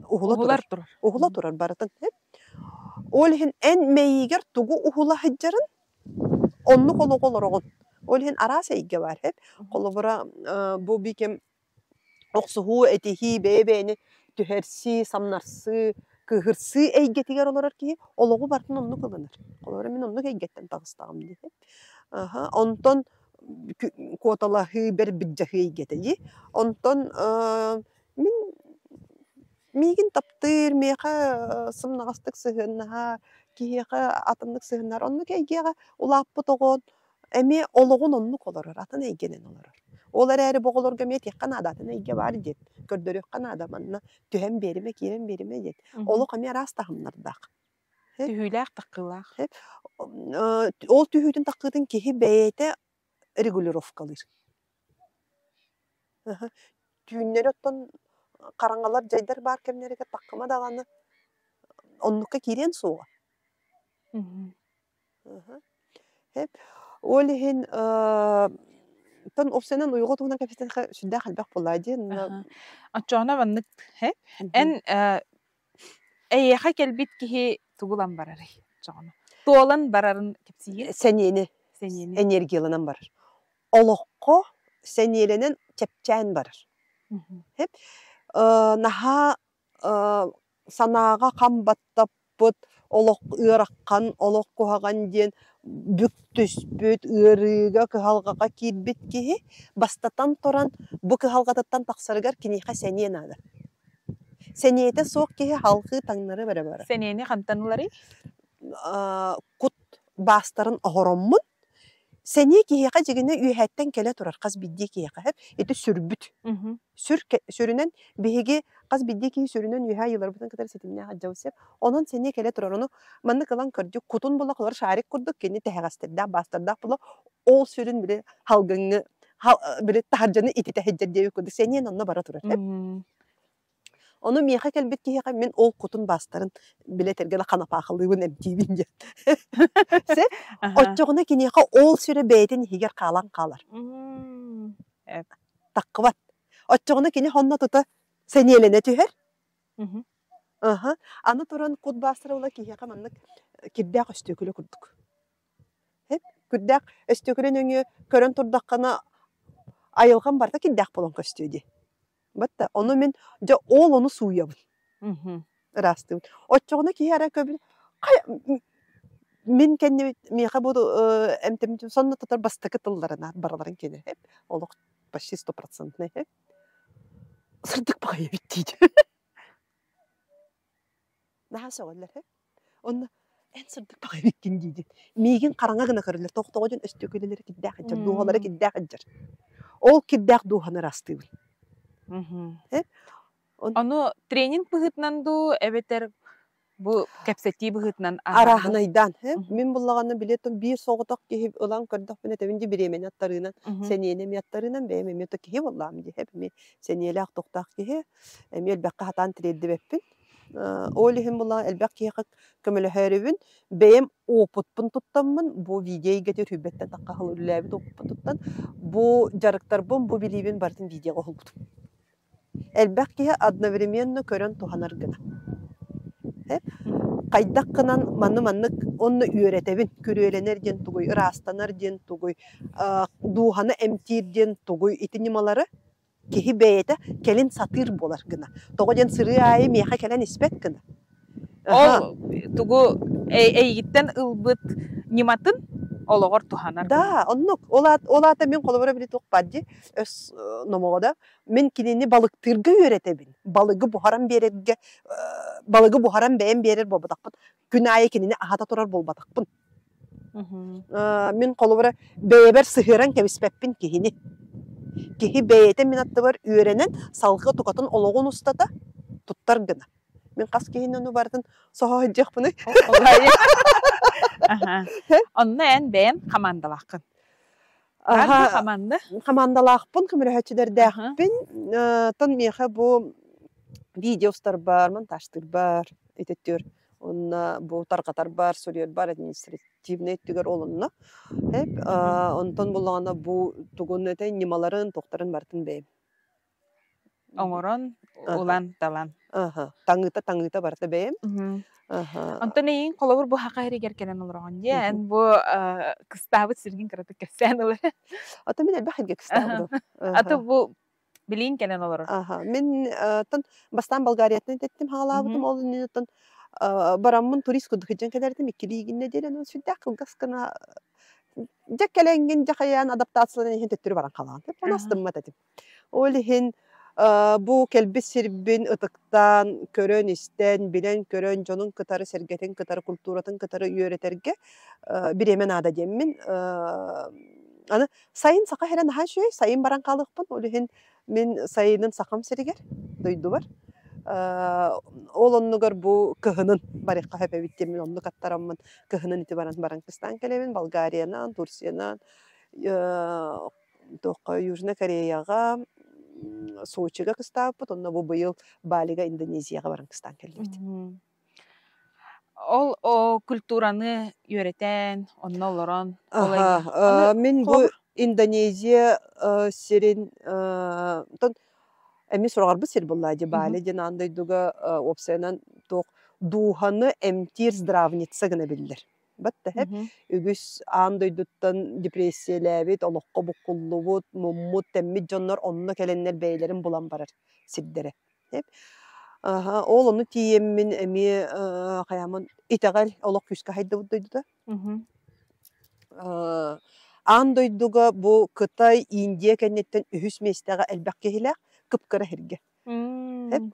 угула турар барытын хеп ол ихин эн мейгер тугу угула хаджарын онну кологолорогон ол ихин араса ийге бар хеп колобура бу бикем оксуху этихи бебени түһерси самнарсы кыгырсы эйгетигер олорор ки ологу бартын онну кылыныр колобура мен онну эйгеттен тагыстагым ди хеп онтон коталахы бер биджахы эйгетеги онтон мен мигин таптыр меха сымнагастык сыгынна киега атындык сыгыннар онну кейгега улаппы тогон эми ологун онну колорор атын эйгенен олорор олар эри боголорго мет яккан адатын эйге бар дет көрдөрөк кана адаманна төһем бериме кирен бериме дет олог эми растахымнардак түһүләк такылак ол түһүтүн такытын кихи бейте регулировкалыр түүннөр оттон караңгалар жайдар бар кемнереге таккыма даганы оннукка кирен сууга хеп ол ихин тон опсенен уйго тугунан капитан сүддө халбак булады ачана ваннык хеп эн эйха келбит кихи тугулан барары жагына туолан барарын кепсиге сенени энергияланан барар олокко сенеленен чепчен барар хеп наха санаға қамбаттаппыт, олық ыраққан, олық кухаган ден бүктүспүт, ырыга кыхалгаға кирбит кихи, бастатан торан бу кыхалгататтан тақсарыгар киниха сәнен ады. Сәнеті соқ кихи халқы таңнары бәрі-бәрі. Сенени қантанылары? Кут бастарын оғыроммын, сәне кихиға жегіне үйәттен келе тұрар, қаз бидде кихиға хәп, еті сүрбіт. Сүрінен бейге қаз бидде кихи сүрінен үйә елар бұтын кітар сетіміне ғаджау сеп, онын сәне келе тұрар, оны манны қылан көрді, кутын бұла қылар шарик күрдік, кені тәғастырда, бастырда бұла, ол сүрін біле халғыңы, біле тағаржаны ити тәхеджер деуі күрдік, сәнен онына бара тұрар. Onu miyaqa kelbet ki men ol kutun bastарын biletergele kanapaqılığın emtibin jet. Se otçoğuna kiniyaqa ol süre beytin higer qalan qalar. Taqqıvat. Otçoğuna kini honna tuta seniyelene tüher. Anı turan kut bastırı ola kiyaqa manlık kirdaq üstökülü kurduk. Hep kirdaq üstökülün öngü körün turdaqqana ayılgan barda kirdaq bolon köstöydü. Batta onu men ja ol onu suyabın. Rastım. Otçoğuna ki ara köbül men kendi miyaqa bu emtem sonuna tutar bastakı tıllarına baraların kene hep oluq почти 100% ne hep. Sırdık bakaya bittiydi. Daha soğular hep. Onu en sırdık bakaya bitkin deydi. Migin qaranga gına kırılır. Toqtoğun üstöküleleri kiddaq jar, duhaları kiddaq jar. Ol kiddaq duhanı rastım. Onu тренинг быһытынан ду эбетер бу кепсети быһытынан араханайдан мен буллаганы билетим бир соғытак кеһип ылан көрдөх мене тебинди биремен аттарынан сенене мияттарынан беме мето кеһи буллам ди хеп ми сенеле ак токтак кеһи эмел бакка хатан тредди беппин олихим булла элбак кеһи көмөлө хөрүбүн бем опутпун туттаммын бу видеога төр хүбеттен такка хылылабы опутпун туттан бу жарыктар бу билибин бартын видеого холбут элбак кеһи одновременно көрөн туханар гына Kaydak kınan manlık onu üretevin, kürüyelenir den tuguy, rastanır den tuguy, duhanı emtir den tuguy, itinimaları kehi beyete kelin satır bolar gına. Toğu den sırı ayı miyaha kelen ispet gına. Ol tugu eygitten ılbıt nimatın oloğor tuhanar. Da, onluk. Ola da men kolabora bile toq badji, öz nomoğda. Men kilini balıktırgı üretevin. Balıgı buharan bererge, balıgı buharan beğen berer bolbatakpın. Günayı kilini ahata turar bolbatakpın. Men kolabora beber sıhıran kebispepin kihini. Kihi beyete men attı var üörenen salgı tukatın oloğun ustada tuttar gına. Men kas kihini onu bardın soğa hıcak bunu. Onunla en ben kamandalakın. Kamandalakpın, kümürühöçüler dağpın. Ton miyaha bu videostar var, montajlar var, etettir. Bu tarqatar var, soruyor var, administrativne ettiler olunna. Hep, ondan bulağına bu tuğun eten nimaların, toqtarın bartın beyim. Oğuran, ulan, dalan. Tangıta bartı beyim. Ondan eyin kolabur bu haqa heriger kelen olurağın diyen, bu kıstabıt sirgin kırıtı kessen olur. Ata min elbaq elge kıstabıdı. Ata bu bilin kelen olur. Min bastan Bulgariyatını ettim halabıdım, olun baramın turist kudu hıcan kadardım, ikiliğine delen, südde akıl gaskına jak kelengin, jakayan adaptasyalarını hin tüttürü baran kalan. Onu astımma dedim. Olihin bu kelbi sirbin ıtıktan, körön isten, bilen körön, jonun kıtarı, sergetin kıtarı, kulturatın kıtarı üreterge bir emen ada jemmin. Sayın saka heren ha şey, sayın baran kalıqpın, olihin min sayının sakam seriger, duydu var. Olonnugar bu kıhının, barıqqa hepe bittemin, onu kattaramın, kıhının itibaran baran kıstan kelemin, Bulgariyanan, Tursiyanan, Южная Кореяға, Сочиға кыстаппыт, онна бу быйыл Балига, Индонезияға баран кыстан келдебит. Ол о культураны үйретен, онна олорон. Мен бу Индонезия сирин, эми сурағар бу сир буллади Бали, ден андайдуга опсайынан духаны эмтир здравница гына билдер. Batta hep ügüs andaydutan depressiyelebit, oloqqa bukulluwut, mummut temmit jonlar onna kelenler beylerin bulan barar siddere. Hep Ол onu тиеммин эми хаямын итегал олох күскә хайда дойду да. Ан дойдуга бу Кытай, Индия кеннеттен үһүс местага элбәк кехиләк кыпкыра хирге. Hep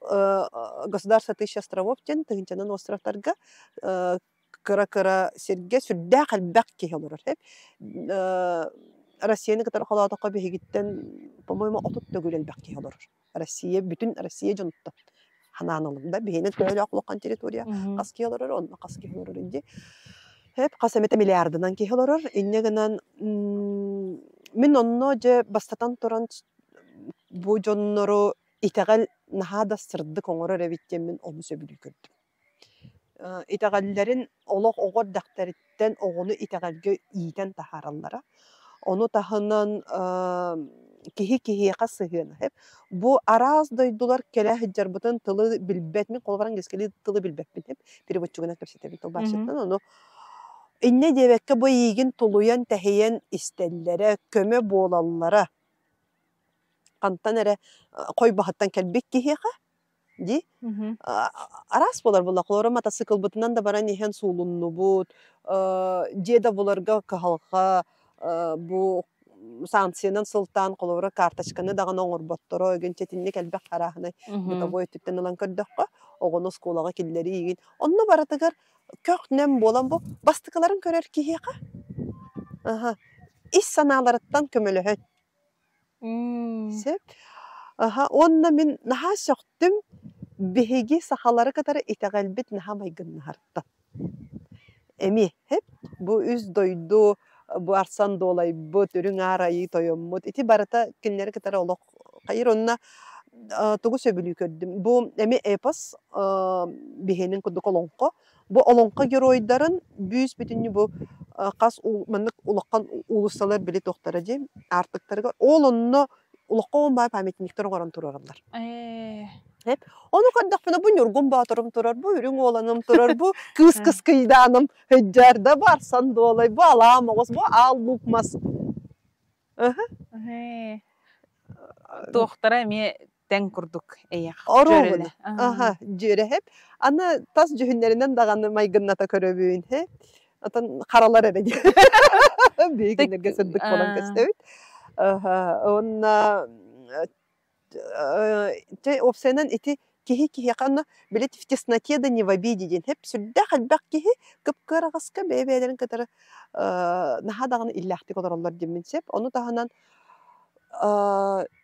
государство тысяча островов тен тыгынчанан островтарга кыра-кыра серге сүрдә калбак кехилер. Hep Россияны кытар халатакка бегиттен, по-моему, отут төгүл элбак кехилер. Россия бүтүн Россия жонутта. Хананылында бейнет көйлө акылыккан территория каскелер, онна каскелер инде. Hep касамете миллиардынан кехилер. Иннегенен мен онно же бастатан туран бу жоннору итегал нахада сырды коңоро ревиттен мен оны сөбүлү көрдүм. Итегаллерин олох огор дактариттен огону итегалге иитен тахараллара. Onu tahınan kihi kasıhın hep. Bu araz doydular kele hicarbıtın tılı bilbet mi kolvaran geskeli tılı bilbet mi hep. Perevotçuguna kapsitebi tol başlıktan onu. İnne devekke bu yiğin tuluyan tehiyen istellere, köme boğalallara. Kantan ere koy bahattan kelbek kihi di. Aras bolar bolar kolora matasikl bıtından da baran yehen sulunnu but. Ceda bolarga kahalga bu sanksiyadan sultan kolora kartaşkanı dağın oңорботторо egen çetinlik elbek karahını bu boy tütten olan kördökka oğunu skolaga killeri yigin onnu baratıgar kök nem bolan bu bastıkların körer kihiqa iş sanalarından kömölöhöt sep onna min naha söktüm behegi sahaları kadar itegalbet naha maygın nahartta emi hep bu üz doydu bu arsan dolay bu türün arayı toyummut iti barata kinleri kadar olok hayır onna tugu söbülü kördüm bu emi epos bihenin kuduk olonko bu olonko geroyların büyüs bütünü bu kas manık ulakkan ulusalar bile doktoracı artıkları olonno ulakka olmay pametnikler oran turarlar hep onu kadar bana bu yorgun batırım turar bu ürün olanım turar bu kıs kıydanım heccarda barsan dolay bu alamaz bu allıkmaz Doktora mi den kurduk eyak jörele jöre hep ana tas jühünlerinden dağını maygınnata köröbüğün hep atan karalar ere büyüklerge sıddık falan kestevit onna opsenen iti kihi kanna bilet в тесноте да не в обиде ден hep сүрдә халбак киһи кыпкырыгыска бебелерин кытары нахадагын иллахты колорлар деминсеп onu таһанан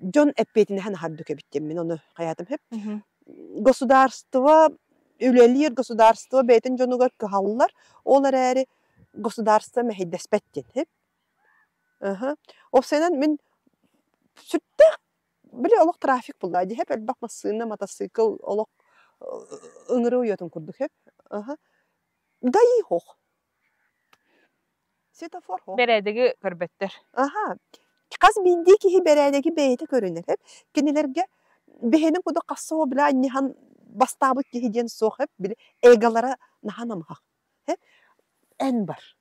John Эппетин хан хардуке биттем мен onu каятым hep государство үлелер государство бетин жонугар кыхаллар олар әри государство мехиддеспеттен hep opsenen мен сүрдә Bile olok trafik bulaydı. Hep elbak masığına motosikl olok ıngırı uyatın kurduk hep. Dayı hoq. Setafor hoq. Beredegi körbetler. Kaz bildiği ki beredegi beyte görünür hep. Kenilerge behenin kudu qası o bile nihan bastabı ki hidyen soğuk hep. Bile egalara nahanam haq. Hep en bar.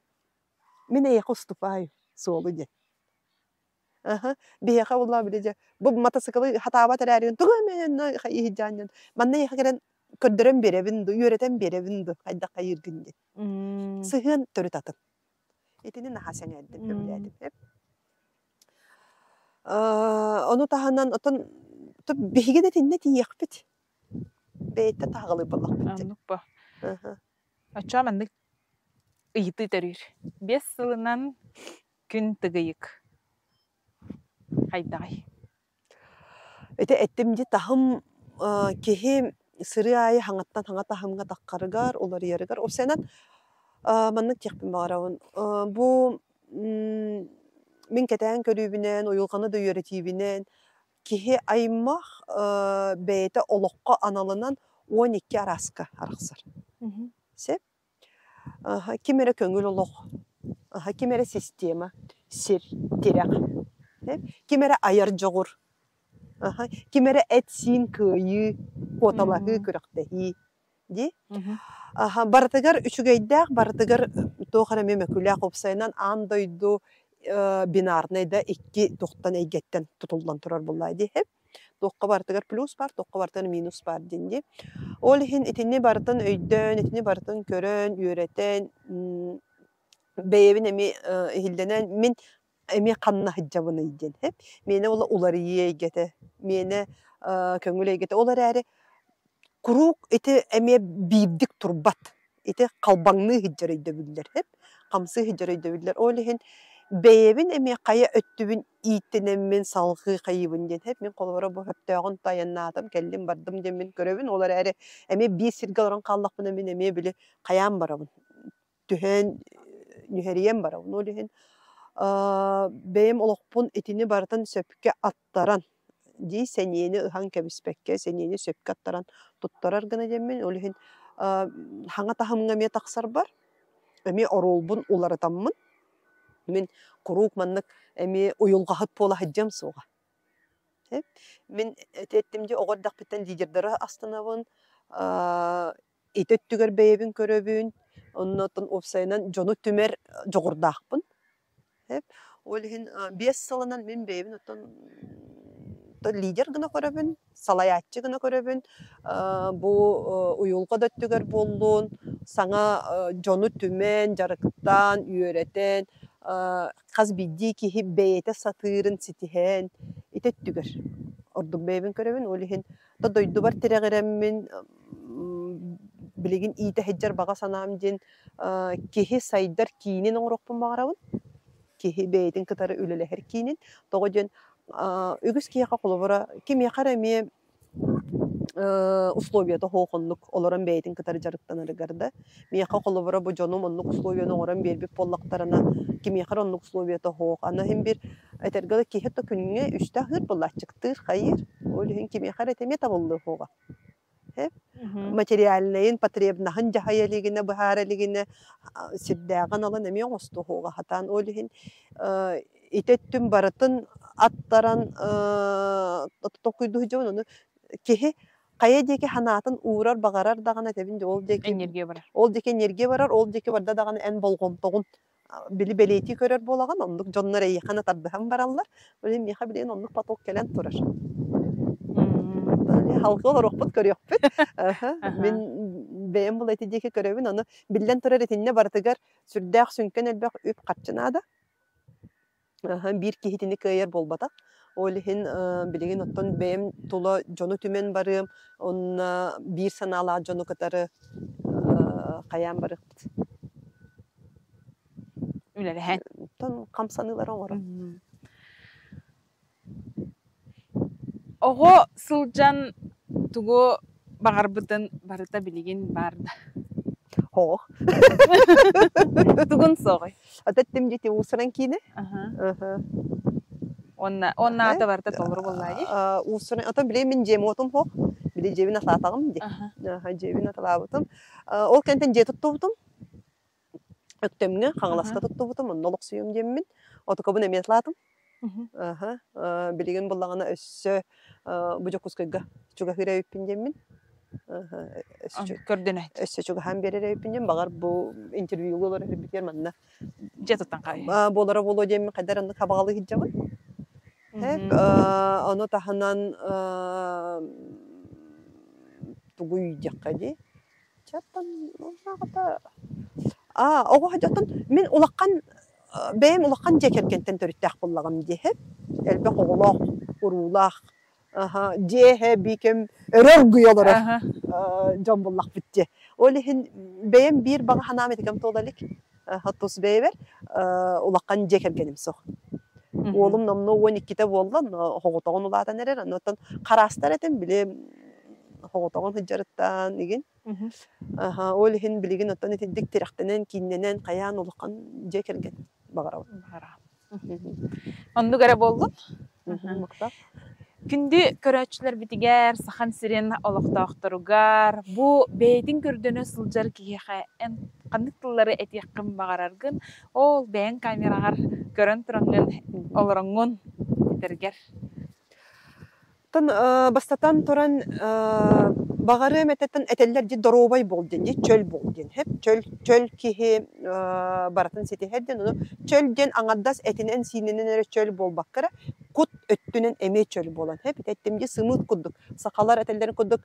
Mine yakustupayı soğulu diye. Biheqa vallahi bilece bu motosikli hataba terariyon tugmen hijanyan manna yaqaren köddürem berevindu yöreten berevindu hayda qayırgındı sığın törü tatın etinin hasan eddim biladim hep onu tahanan otan bihige de tinnet yaqbit beyte tağılı balaq anlıkpa açamandık ıyıtı terür 5 yılından gün tıgıyık Hayday. Ete ettimci tahım kehi sırı ayı hangattan hangata hamga takkarıgar, oları yarıgar. O senen manlık yakpın bağıravın. Bu min keten körübünen, oyulganı da yöretibinen kehi aymaq beyte olokka analınan 12 araska araksar. Sep? Kimere köngül olok, kimere sistema, sir, direk. Kimere ayar jogur. Kimere etsin köyü kotalahı kırıktahi. Di? Baratagar üçügeydak, baratagar toğana memekülak opsaynan andaydu binarnayda iki tohtan eygetten tutuldan turar bulaydı hep. Тоққа бартыгар плюс бар, тоққа бартыгар минус бар денди. Ол хин итинни бартын өйдөн, итинни бартын көрөн, үйрөтен, бейбин эми хилденен мен эми канна хыджабыны иден хеп. Мени ола уларые гете, мени көңүлөй гете. Олар әри курук ити эми бийбдик турбат. Ити калбаңны хыджар өйдөбүллер хеп. Камсы хыджар өйдөбүллер. Ол хин бейбин эми кая өттүбүн иттенеммен салгы кайыбын ден хеп. Мен колбора бу хөптөгөн таяннатым, келдим бардым ден мен көрөбүн. Олар әри эми бий сиргаларын каллакпын мен эми биле каян барабын. Түһен нүһериен барабын. Ол хин бейм олоқпун итини бартын сөпкө аттаран ди сенени ыхан кебиспекке сенени сөпкө аттаран туттарар гына деммен олихин хаңа тахымга ме таксар бар эми оролбун уларатаммын мен курук маннык эми уюлгахат пола хаджам суга мен теттимде огордак биттен дидердары астынабын итөттүгөр бейбин көрөбүн оннотон опсайнан жону түмер жогурдаакпын Ол хин 5 сылынан мен бейбин оттон лидер гына көрөбүн, салаятчы гына көрөбүн, бу уюлга дөттүгөр болдун, саңа жону түмен, жарыктан, үйрөтен, каз бидди кихи бейте сатырын ситихен, итеттүгөр. Ордук бейбин көрөбүн, ол хин дойду бар тирегереммин, билигин ите хеджар бага санамдин, кихи сайдар кийинин оңрокпун багарабын. Кихи бейтин кытары үлелехер кийинин тогоден үгүс кияка колобора кимияка эми условията хоконлук олорон бейтин кытары жарыктанары гарда мияка колобора бу жонум онлук условияны орон бербип боллактарына кимияка онлук условията хок ана хем бир этергалы кихетто күнгө 3 тахыр буллачыктыр хайыр ол хен кимияка ретемета болду хога материальныйын потребнаһын жахаялигине бахаралигине сирдаган алан эме оңосту хога хатан олихин итеттүн барытын аттаран токуйду жон кехи кая деке ханатын уурар багарар дагана тебинде ол деке энергия барар ол деке барда дагана эн болгонтогун били белети көрөр болаган ондук жоннор эйхана тардыхан бараллар олин миха билен ондук поток келен турар halkı olarak bot görüyoruz. Min beğen bul eti diye görüyorum. Onu bilden turar etinne barıtıgar sürdük sünken elbak üp kaçınada. Bir kihitini kıyar bolbada. Olihin bilgin otton beğen tola jonu tümen barım. Onna bir sanala jonu katarı kayan barık. Öyle he. Ton kamsanılar olur. Ogo sılcan tugu bağarbıtın barıta bilgin barda. Ho. Tugun soğuy. Atettim jeti usuran kine. Onna ata barda tolru bollaji. Usuran ata bile min jemotum ho. Bile jebin atlatağım di. Jebin atlabutum. Ol kenten jetuttum. Öktemne kanglaska tuttum. Onnolok suyum jemmin. Otokabın emetlatım. Bilgin bullagana össö bu jokuskayga çuga hire öpinjemmin. Kördünet. Össö çuga ham berere öpinjem bagar bu interviewlar biter manna. Jetutan kay. Bolara bolo jemmin kadarandı kabagalı hijjamın. Hep onu tahanan tuguy jakkadi. Çattan onaqata ogo hajatan men ulakkan benim ulakkan cekerkenten törüttək bullagam diye. Elbek oğlaq, urulaq. Diye bikem örgü olarak can bullaq bitti. Olihin benim bir bana hanam etikam tolalik. Hattos beyber ulakkan cekerkenim soq. Oğlum namno 12 te boldan hoğotağın ulatan erer. Anotan karastar etem bile hoğotağın hıccarıttan igen. Olihin bilgin otan etdik tiraktenen kinnenen kayan ulakkan cekerken. Bagara. Ondu gara boldun. Күнді көрәтшілер бітігер, сахан сирен олықтақтыругар, bu бейдің көрдіні сылжар кейеға ән қандықтылары әтеққым бағарарғын, ол бәйін камерағар көрін тұраңын олырыңын етергер. Бастатан туран багары мететтен этеллер ди доробай болден ди чөл болден хеп чөл кихи баратын сети хедден чөлден аңаддас этинен синенен чөл болбаккара Кут өттүнен эме чөл болан. Hep ettемге сымыт куддук. Сакалар этелдерин куддук.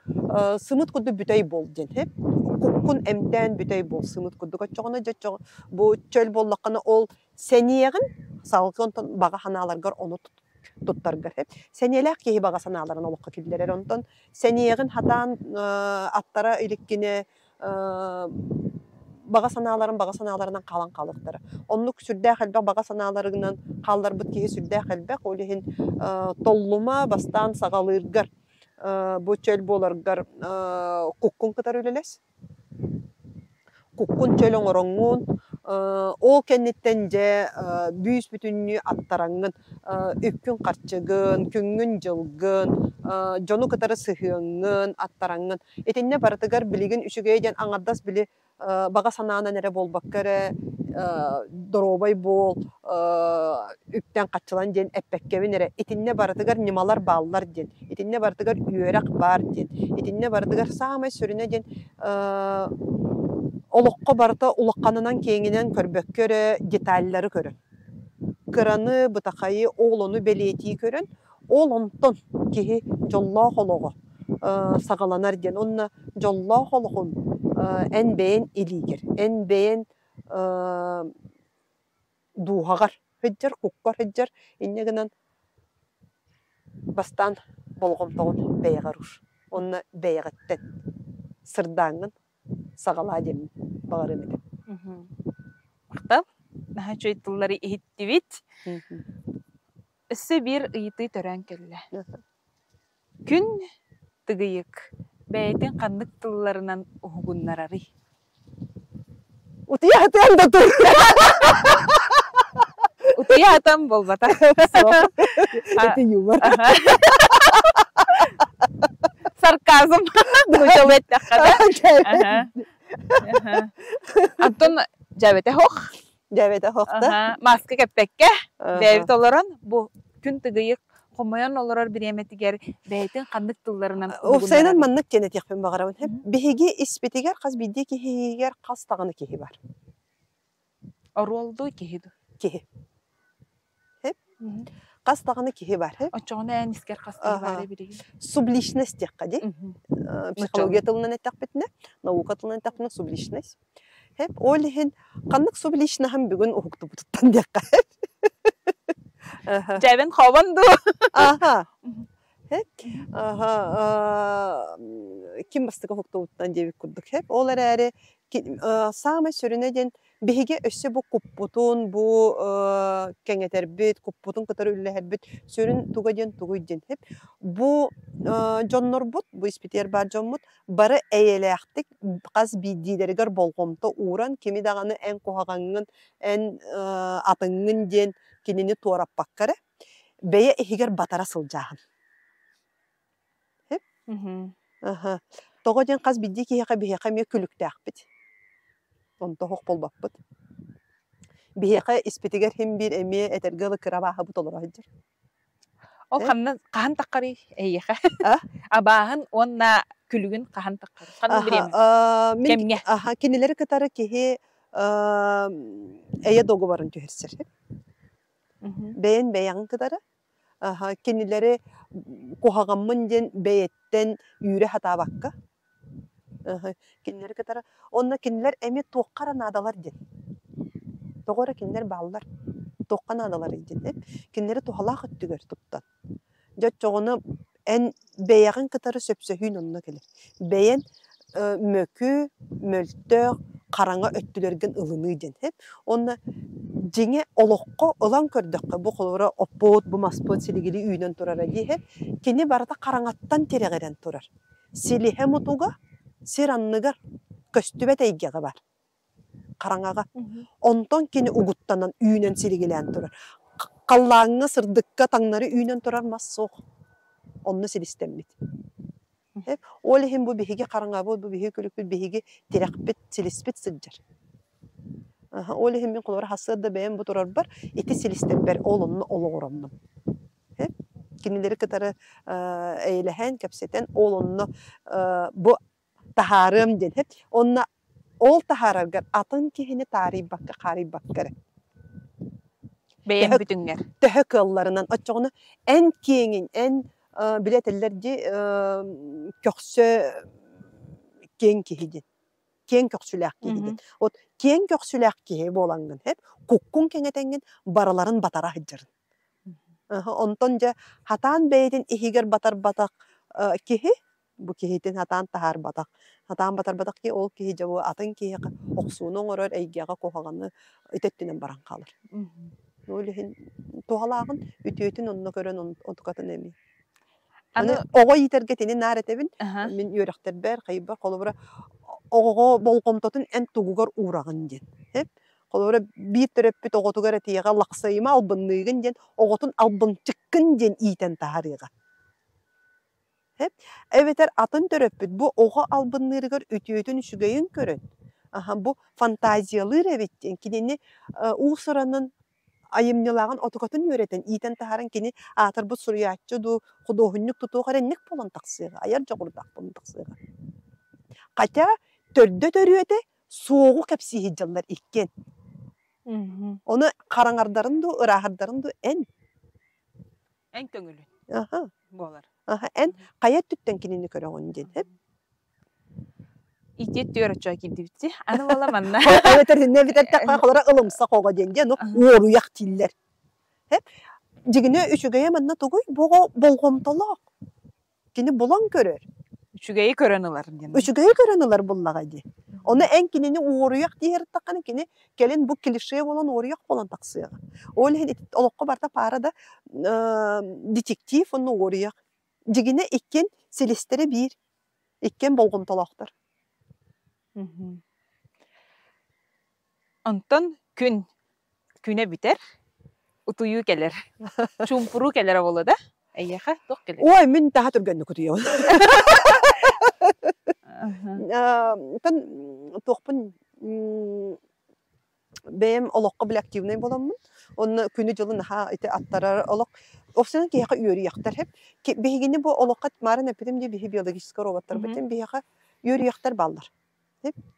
Сымыт кудду бүтөй бол ден. Hep куккун эмтен бүтөй бол сымыт куддук. Очогона жочо бу чөл боллаккана ол сениягын салгынтон бага ханаларгар onu туттаргар. Hep сенелек кеһи бага саналарын олукка киллерер. Онтон сениягын хатан аттара иликкине бага саналарынан калан калыктары. Оннук сүрдә хәлбә бага саналарынан калдар бит кеһи сүрдә хәлбә олиһин толлума бастан сагалыргар. Бу чөл боларгар куккун кытар үлелес. Куккун чөлөң ороңун ол кеннеттен же бүйүс бүтүннү аттараңын үпкүн карчыгын, күңгүн жылгын, жону кытары сыхыыңын аттараңын. Этинне барытыгар билигин үшүгейден аңардас били бага санаана нере болбаккаре доробай бол үптен качылан ден эппеккеби нере этинне барытыгар нималар бааллар ден этинне барытыгар үйөрак бар ден этинне барытыгар самай сүрүнө ден олокко барыта улакканынан кеңинен көрбөккөрө детальлары көрөн кыраны бытакайы оолону белети көрөн ол онтон кихи жоллоо холого сагаланар ден онна жоллоо хологун en beğen iligir, en beğen duhağar, hıccar, kukkar hıccar, inne gınan bastan bolğumtoğun beğarur. Onu beğetten sırdağın sağala demin bağırım edin. Maqtab, naha çoytulları ihittivit, üssü bir ıyıtı törən kelle. Gün tıgıyık. Beytin kandık tıllarından uhugunlararı. Utiya hatan da tur. Utiya hatan bol bata. Eti yumar. Sarkazm. Mujawet dakada. Anton javete hoq. Javete hoqta. Maske kepekke. Beyt olaran bu gün tıgıyık. Komayan olarak bir yemetiger beytin kandık tıllarından. Ufsaynan mannak cenet yakın bağıramın. Hep bihigi ispetiger kaz bildi ki higer kaz tağını kihi var. Oru oldu kihidu. Kihi. Hep kaz tağını kihi var. Hep. Açığına en isker kaz kihi var. Sublişnes dikkadi. Psikologiya tılından etak bitne. Nauka tılından etak bitne sublişnes. Hep olihin kandık sublişne hem bugün uhuktu bututtan dikkat. Cebin havandı. Aha. Hep. Kim bastık hukuktan diye kurduk hep. Olar eri sağma sürüneden bihige össe bu kupputun bu kengeterbit kupputun kadar ülleherbit sürün tugajen tugajen hep. Bu jonnorbut bu ispiter bar jonmut barı eyelektik kaz bidilerigar bolgomta uğran kimi dağını en kohagangın en atыңın den kinini tuarap bakkara beye ehiger batara sılcağın. Hep. Aha. Toğajen kaz biddi ki heka biheka miye külükte akbit. Onta hoq bolbapbıt. Biheka ispetiger hem bir emiye etergalı kırabaha but olur hacır. O kahan takkari eyeka. Abahın onna külügün kahan takkari. Kahan bir Kemge. Aha. Kinileri kıtarı kihi eye dogu varın tüherser. Beyen beyan kadarı. Aha, kinileri kuhagamın den beyetten yüre hata bakka. Aha, kinileri kadarı. Onna kiniler emi toqqara nadalar den. Toqora kiniler bağlar. Toqqa nadalar den. Kinileri tohalaq öttüger tuttan. Jotçoğunu en beyan kadarı söpsöhün onna gelir. Beyen mökü, möltör, karanga öttülergen ılını den. Hep. Onna Jenge olokko olan kördökkä bu kolora oppot bu maspot siligili üyden turar hep kini barata karangattan teregeren turar. Sili hem otuga siranныgar köstübet eygege var. Karangaga. Onton kini uguttanan üyden siligilen turar. Kallağına sırdıkka tanları üyden turar massoq. Onu silistemmit. Hep olehim bu bihigi karanga bu bihigi külük bihigi terekbet silispet sıccar. Öyle hemen kolları hasırda beğen bu turar bar. Eti silistember oğlunun oluğuramdım. Hep kinileri kadarı eylehen kapseten oğlunun bu taharım den hep. Onna ol taharargar atın kihini tarih bakka qarib bakkara. Бейен бүтүңер. Төһө кылларынан отчоғына en кеңин, en билетеллерди köksö кең кихидин. Кең köksülək kihidin. От кең köksülək kihi bolangın hep куккун кеңетеңин бараларын батара хыджырын. Онтон же хатан бейдин ихигер батар батак кихи, бу кихитин хатан тахар батак. Хатан батар батак ки ол кихи жабы атын кихи оксуунун орор эйгега кохаганы итеттинен баран калыр. Нөлүхин тоғалағын үтөтүн онно көрөн отукатын эми. Аны ого итергетини наретебин мен үйрөктөр бер кайба колубура ого болгомтотун эн тугугар урагын ден. Хеп колубура бир төрөппүт оготугара тиега лаксайма албынныгын ден оготун албынчыккын ден итен таарыга. Хеп эветер атын төрөппүт бу ого албынныгыр үтөтүн үшүгөйүн көрөн. Бу фантазиялыр эбеттен кинени уусуранын айымнылағын отукатын үйретен, итен тахаран кені атыр бұт сұруятчы ду құдоғыннық тұту қареннік болан тақсыға, аяр жоғырдақ болан тақсыға. Қатя төрді төрüете соғу кәпсі хиджалар ikкен. Оны қараңардарын ду, ырағардарын ду ән. Ән көңілі. Болар. Ән қаят түттен кенені көріғын ден. Итет төрөчө кимдибити. Аны бола манна. Эветер не битетте калара ылымса кога денде, но оруяк тиллер. Хеп, жигине үчүгөйө манна тугуй бого болгомтолок. Кини болан көрөр. Үчүгөйү көрөнүлөр ден. Үчүгөйү көрөнүлөр буллага ди. Оны эн кинини оруяк диер такканы кини келин бу клише болон оруяк болон таксыга. Ол олокко барта парада детектив оны оруяк. Жигине иккен селестери бир. Иккен болгомтолоктор. Онтон күне битер, утуyu келер. Чумпуру келер болу да. Эйяха ток келер. Ой, мен таха түргөннү күтүйөм. Тан токпун бем олокко бил активный боламмын. Оны күнү жылын ха ите аттарар олок. Офсен кияка үйөрү яктар хеп. Бегини бу олокка марын эпидемия биологический роботтар бетен бияка үйөрү яктар балдар.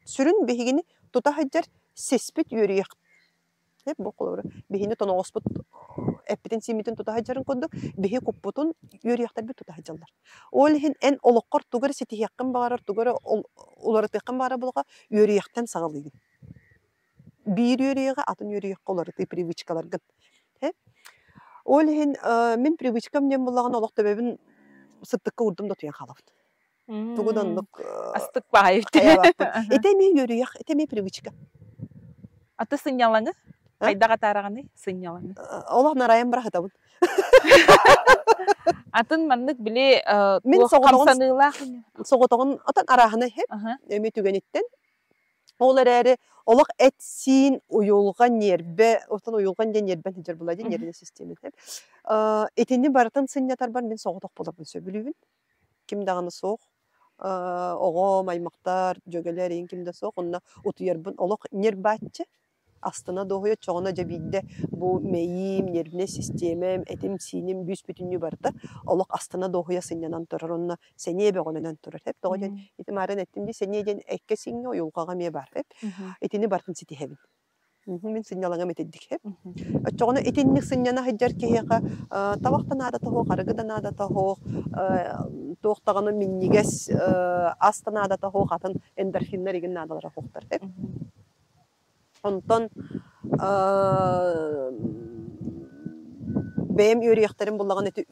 Сүрін бейгені тута хаджар сеспет үйеріяқ. Бұл қолыры. Бейгені тоны оспыт әппетен семетін тута хаджарын көндік, бейгі көппутын үйеріяқтар бі тута хаджалдар. Ол ең ән олыққар туғыр сетихияққын бағарар, туғыр оларытыққын бағара болға үйеріяқтан сағылыйын. Бір үйеріяға атын үйеріяққа оларыты привычкаларғын. Ол ең мен привычкам дем болағын олық төбебін сыттыққа ұрдым да tuyан қалабын. Тугуданлык астык баайып. Это ми юрияк, это ми привычка. Аты сынялаңы? Кайдага тараганы сынялаңы? Олах нарайын барахатабын. Атын маннык биле мен камсанылах. Соғотоғын атын араханы хеп, эми түгенеттен. Олар әрі олақ әтсин уйулған нербе, оттан уйулған ден нербен хеджер болады, нербен системен хеп. Этенне барытын сынятар бар, мен соғотоқ болабын сөбілуін. Ким дағаны соқ, оғы маймақтар, жөгелер ең кимде соқ, онына утуярбын олық нербатчы. Астына доғуя чоғына жабейді бұл мейім, нервне системем, әтім синем, бүйс бүтінні барда, олық астына доғуя сынянан тұрыр, онына сәне бәғонынан тұрыр. Хеп, доғуян, етім арын әттімді сәнеден әкке сіңе ойылғаға ме бар, хеп, етіні бартын сеті хебін. Мен сынялаңа метеддік хеп. Чоғына етіннік сыняна хаджар кеяға табақтан ада тағу, қарығыдан ада тағу, тоқтағаны миннигес астан ада тағу, қатын эндорфиннар еген адалара қоқтар хеп. Онтон бәйім үйрияқтарын болаған әті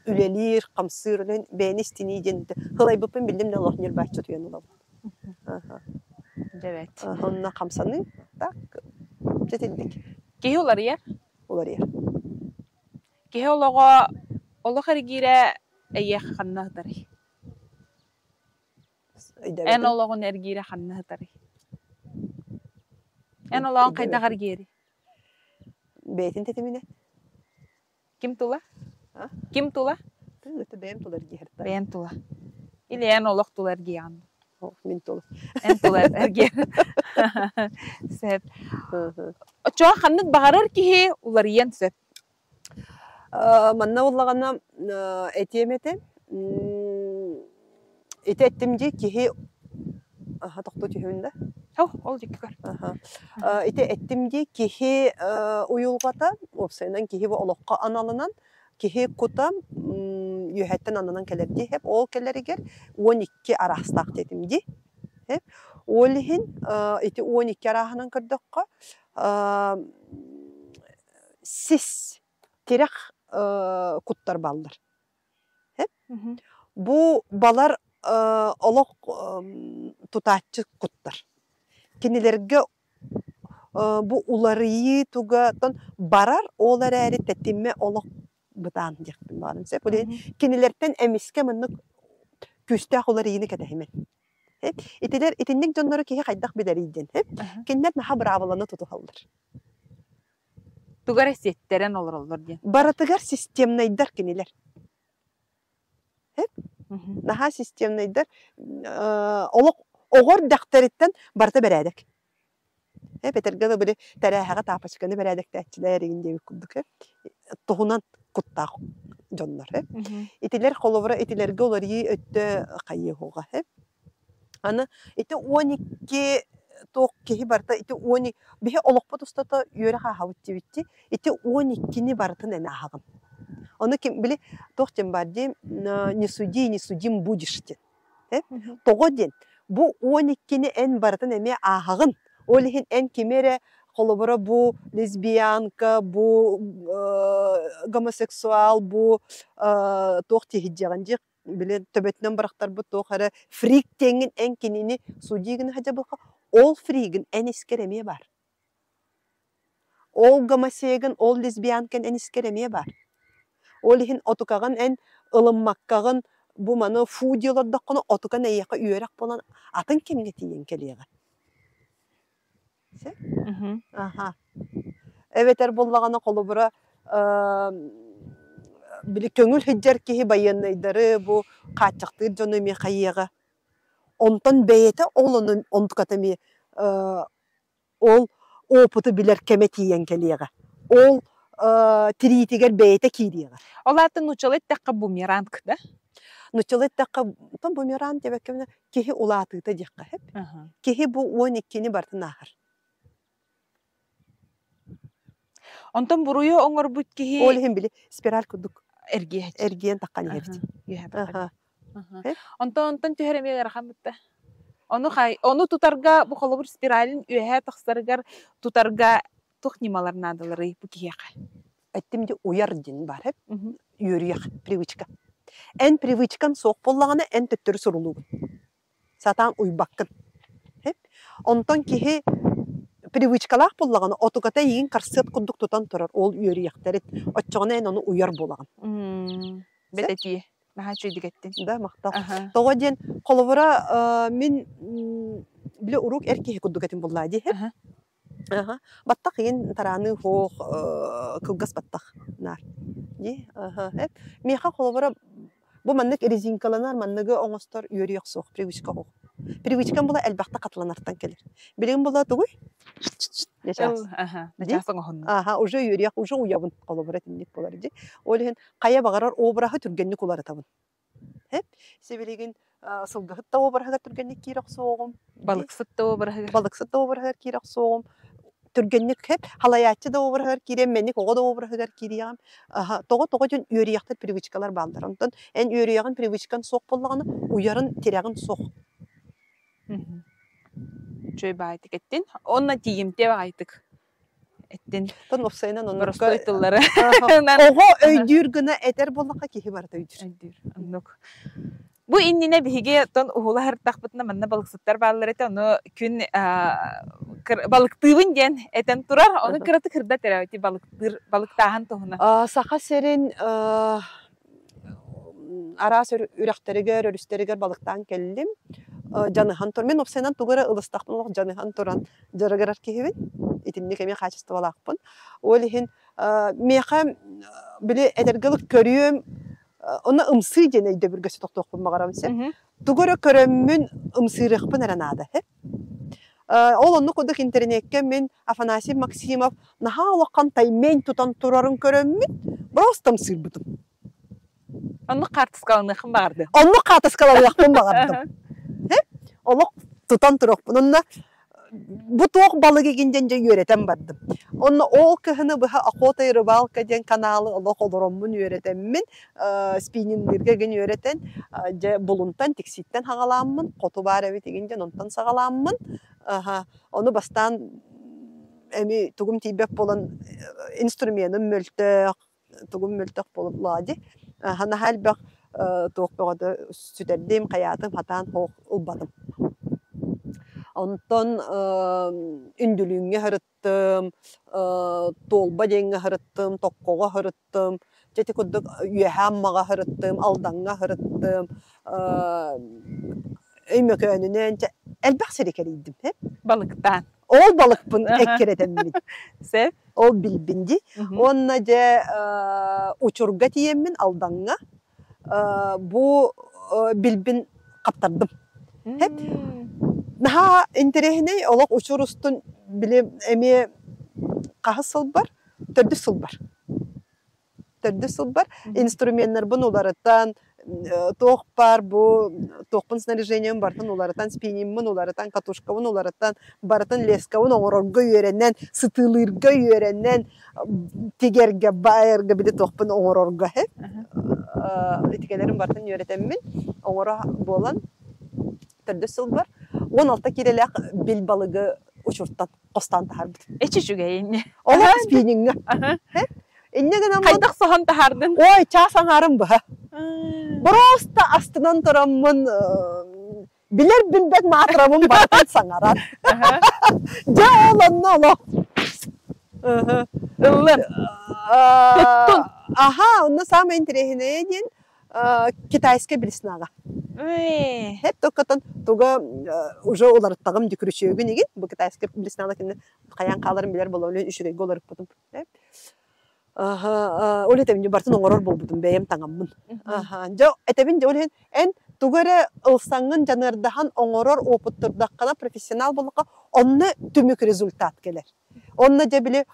үлелер, қамсыр, бәйін істіне еденді. Қылай бұппен білдім де Аллах нербәтші тұян олабын. Evet. Онына қамсаны, так, жетелдік. Кейі олар ер? Олар ер. Кейі олаға олақ әргері әйе қанна ғытары? Ән олағын әргері қанна ғытары? Ән олағын қайда ғаргері? Бәйтін тетіміне. Кім тұла? Кім тұла? Бәйім тұлар гер. Бәйім тұла. Или ән олақ тұлар геян? Мен тұлы. Ән тұлар әргері. Сәп. Чоға қаннық бағарар кейі олар ен сөп? Манна олағана әтеметі. Әті әттімде кейі тоқты түйімінде. Ол жеккер. Ити эттимди кихи уюлгата, опсайнан кихи бу олоққа аналынан, кихи кута юхеттен анынан келерди. Хеп ол келеригер 12 арастақ дедимди. Хеп олихин ити 12 арахынан кырдыққа сис тирек куттар балдар. Хеп бу балар олоқ тутачы куттар. Кинилерге бу уларıyı тугатан барар олар әрі тәттиме олық бұтан дектім барым. Кинилерден әміске мұнық күстәқ оларıyını кәдәхімен. Итилер итинник жоннору кеге қайдақ бедәрейден. Кинилер наха браваланы тұту қалдар. Тугар әсеттерен олар ден. Баратыгар системнайдар кинилер. Наха системнайдар олық оғыр дақтарыттан барта бәрәдік. Петергалы білі тәрәхіға тапачқаны бәрәдік тәтчілер егіндегі күрдік. Тұғынан құттақ жонлар. Итилер қолывыра итилерге оларыйы өтті қайы хоға. Аны ити 12 тоқ кехи барта ити 12 бихе олықпа тұстата үйері қағауытты бітті. Ити 12-ні бартын әне ағым. Оны кем білі тоқтен бар дем не суди, не судим будешь ден. Тоғы ден. Бу 12-ні ән бартын әме ағығын. Олихин ән кемері қолыбыра бу лесбиянка, бу гомосексуал, бу тоқты хиджаған дек. Білен төбетінен барақтар бұ тоқары фрик теңін ән кенені судигін хажа бұлға. Ол фригін ән ескереме бар. Ол гомосегін, ол лесбиянкен ән ескереме бар. Олихин отықағын ән ылыммаққағын bu manı fudiyolarda konu otuka neyaka üyerak bolan atın kemge tiyen keliyega. Aha. Evet bollagana kolu bura bili köngül hiccer ki bayanayları bu kaçaktır canı mi kayyaga. Ondan beyete olunun ontukatami ol oputu biler kemet yiyen keliyega. Ol tritiger beyete kiydiyaga. Olatın uçalet dakika bumerang da. Nuçalet dakika tam bumerang debekemne kihi ulatıta dikka hep. Kihi bu 12'ni bartın ahır. Ondan buruyu oңор bут kihi. Olihim bili spiral kuduk. Ergiyen takkan yerdi. Ondan tüheremeye yaraham bitti. Onu tutarga bu kolobur spiralin üyehe taksargar tutarga tuhnimalar nadaları bu kiyaka. Ettimde uyar din var hep. Yürüyak, привычка. En привычкан soğuk bollağına en töttürü soruluğun. Satan uybakkın. Hep. Ondan kihi привычкалах bollağına otukata yiyin karsıt kunduk tutan turar. Ol yürüyak derit. Otçağına en onu uyar bollağın. Bedetiye. Daha çöydük ettin. Da maqtal. Toğa den kolobura min bile uruk erkeği kunduk etin bollağı diye hep. Battak yin taranı hoğ kılgas battak nar. Hep. Miha kolobura bu manlık erizinkalanar manlığı oğustar yürüyak soğuk привычка hoğ. Привычкан bola elbaqta katlanartan gelir. Bilgin bola tuğuy? Yaşas. Уже yürüyak, уже uyabın kolobura tinlik bolar di. Olihin kaya bağırar obrağı türgenlik olar atabın. Hep. Sebeligin sılgıhıt da obrağı türgenlik kirak soğum. Balıksıt da obrağı. Balıksıt da obrağı kirak soğum. Türgenlik hep halayatçı da obrağı kirem, menlik oğa da obrağı kiriyam. Toğa jön yürüyaktar привычкалар baldır. Ondan en yürüyağın привычкан soğuk bollağını uyarın tirağın soğuk. Çöy baytık ettin. Onunla diyimde baytık ettin. Tan ofsaynan onu. Burası oytulları. Oğa öydürgüne eder bollaka kihi barda öydür. Bu innine bihige ton uhula her takbıtına manna balıksıtlar bağlar ete onu kün balıktığın gen eten turar. Onu kıratı kırda teravati balıktağın tohuna. Sağa serin aras ürekteriger, örüsteriger balıktan geldim. Canıhan tur. Men opsaynan tuğara ılıstakpın olaq canıhan turan jaragarar kehibin. İtinni kemi kaçıstı balaqpın. Olihin meqa bile edergalık körüyüm. Ona ımsı jeneyde bir gösü toqtoqpın mağaramse. Tuğara körümmün ımsırıqpın aranada. Ol onu kudak internekke men Afanasy Maksimov naha olaqan taymen tutan turarın körümmün. Просто ımsırbıdım. Onu qartıskalanıqın bağırdı. Onu qartıskalanıqpın bağırdım. Hep olaq tutan turaq. Bununla bu toq balığı gince yöreten bardım. Onunla ol kıhını bıha охота и рыбалка den kanalı Allah olurumun yöretemmin. Spinninglerge gün yöreten buluntan tiksitten hagalanmın. Kotu var evi tigince ondan sagalanmın. Onu bastan emi tugum tibek bolan instrumentim möltök, tugum möltök bolup ladi. Hana hal bak toq boğada süderdim hayatım hatan hoq ulbadım. Ondan ündülüğüne hırıttım, dolba denge hırıttım, tokkoğa hırıttım, jeti kudduk üyehammağa hırıttım, aldanğa hırıttım. Öymök önüne elbaq serikeliydim hep. Balıktan. Ol balıkpın ekkeretemmin. Sev. Ol bilbindi. Onna je uçurga tiyemmin aldanğa. Bu bilbin kaptardım. Hep. Daha interehine olak uçurustun bile emi kahı sılbar, tördü sılbar. Tördü sılbar. Instrumentler bunu olaratan toq бар, bu toqpun снаряжением bartan olaratan spinnimin olaratan katuşkavın olaratan baratan leskavın oğrorga yörenen, sıtılırga yörenen tigerge, bayerge bile toqpun oğrorga hep. Etikelerim bartan yöretemmin. Oğra bolan tördü sılbar. 16 kirelek bil balığı uçurttan kostan taharbıt. Eçi şügeyin. Ola spinningi. Hep. Kaydak soğan tahardın. Oy, çağsan harım bu. Prosta astından toramın bilir bilbek matramın baratan sangaran. Ja olanna ola. Illım. Tuttun. Aha, onunla sama interehine edin Kitayska bilisnaga. Hep tokkatan tuga уже оларыттагым дүкүрүчөгү неге бу китайска билиснага кине каян калырым билер боло эле үшүрөйгө оларып бутум. Ole tebince bartın oğror bolbudum beyem taŋamмын. Jo etebince olen en tugara ılsaŋın janardahan oğror oputturdakana profesional bolqa onna tümük rezultat geler. Onna je bile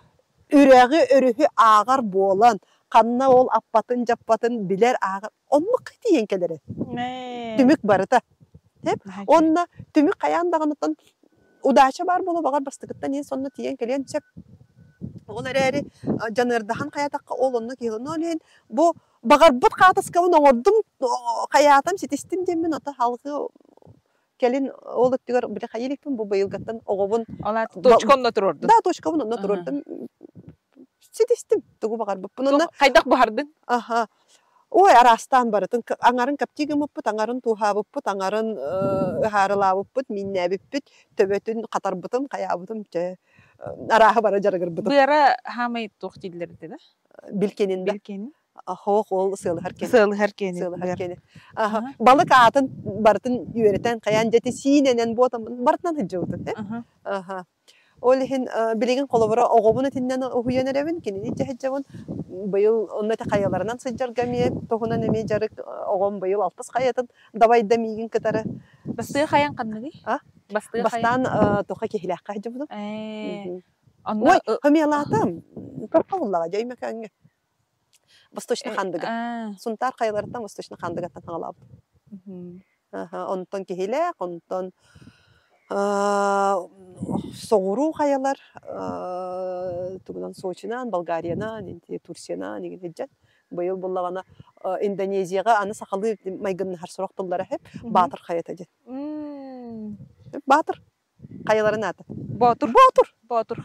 üreği örühü ağar bolan kanna ol appatın jappatın biler ağar onna kıtiyen kelere. Tümük barıta. Hep onna tümük kayandağınıtan udaşa bar bolu bagar bastıkıttan en sonuna tiyen kelen sep Onlar eri janırdahan kayatakka olonuna kiylin olen bu bagarbut kataskavın oğurdum kayatam sitistim demin ota halkı kelin oğlut diyor bile kayelikpin bu bayılgattan oğubun Ola toçkonda tururdu. Da toçkavın onna tururdum sitistim tugu bagarbut bununla Kaydak buhardın. Aha Oy arastan baratın angarın kapçigim upput angarın tuhabıpput angarın harılabıpput minnebüpput töbötün katarbıtım kayabıtım Arahı bara jaragır bıdım. Bu ara hamay toq dilleri dedi. Bilkeninde. Bilkenin. Hoq ol sığlı herkeni. Sığlı herkeni. Sığlı herkeni. Balık atın bartın yöreten kayan jeti sinenen bu adam bartnan hıcıvdı. Aha. Olihin bilegen kolabora oğobun etinden ohuyan erevin kini hıcıvın bayıl onna te kayalarından sıcar gamiye tohunan emi jarık oğom bayıl altas kayatın davayda migin katarı. Bastığı kayan kanını Bastan toqa kehilaqqa hıcıvdım. Oy, hamiyalatam. Пропаллага жайма канга. Восточный хандыга. Сунтар кайлардан Восточный хандыгаттан хагалап. Онтон кехиле, онтон соғуру каялар. Тугунан Сочинан, Болгариянан, Турциянан деген хеджат. Быйыл буллагана Индонезияга аны сакалы майгын харсырактылары хеп батыр каята жет. Батыр каяларын аты. Батыр. Батыр.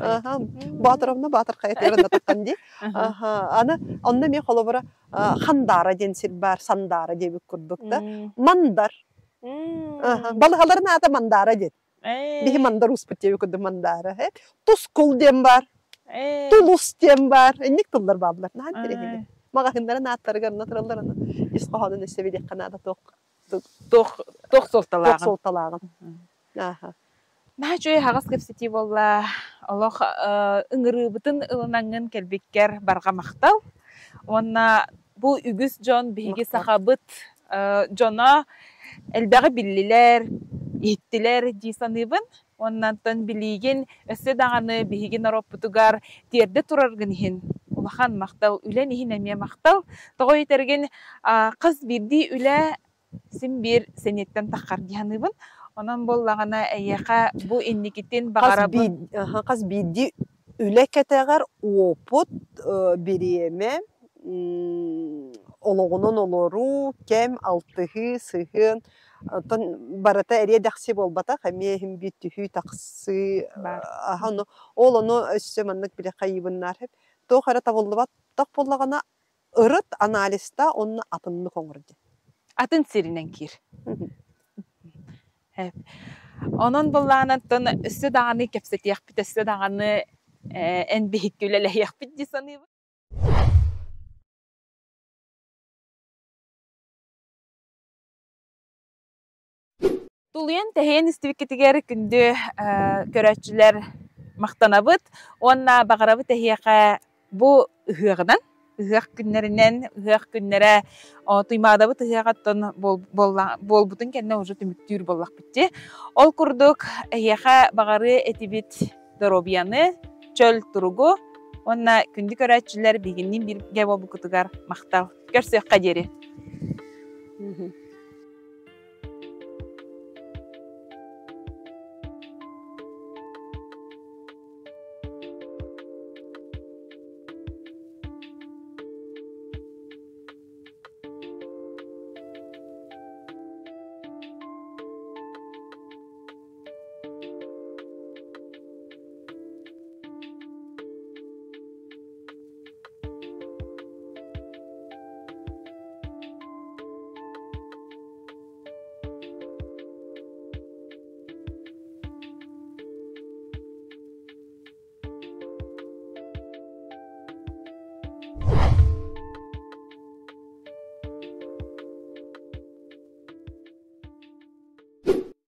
Батыровна батыр каятырында тапкан ди. Аны онда мен холобора хандара денсир бар, сандара деп көрдүк да. Мандар. Балыгаларын аты мандара дет. Бихи мандар успут деп көрдүм мандара. Тускул дем бар. Тулус дем бар. Эник тулдар баблар. Нан терехи. Мага хиндарын аттары гарна туралларына. Исқаханы себеде канада Тоқ солталагын. Тоқ солталагын. Нахчой хагас кепсити болла. Аллах ыңыры бутын ылынаңын келбеккер барға мақтал. Онна бу үгіз жон биһиги сахабыт жона элбәғы биллилер, иттилер дисаныбын. Оннантан билиген өсі дағаны биһиги нароппутугар терде тураргын хин. Улахан мақтал, үлен ихин әме мақтал. Тоғы етерген қыз бірді үле сен бір сенеттен таққар дияныбын. Онон боллағана әйеқа бу инникитин бағарабы. Қаз биди үлекетегер опут бириеме ологунун олору кем алтыхы сыхын барата эре дақсы болбата хамиехим биттүхү тақсы аханы ол ону өссө маннык бире кайыбыннар хеп то хара табылбат так боллагана ырыт анализда онны атынны коңурду Атын сиринен кир. Онон боллағанаттан өссө дағаны кепсетияқпит, өссө дағаны эн бейіккілелейяқпит десаныбы. Тулуен тәхейен істівіккетігер күнді көрәтчілер мақтанабыт. Онна бағарабы тәхейеқа бұ ұғығынан, ұғық күннерінен, ұғық күннері тұймадабы тәхейеқаттан болбутын кәнне ұжы түміктүйір боллақ бітті. Ол күрдік әйеқа бағары әтібіт доробияны, чөл тұруғы, онна күнді көрәтчілер бігіннен бір гәбі бұқытығар мақтал. Көрсек қадері.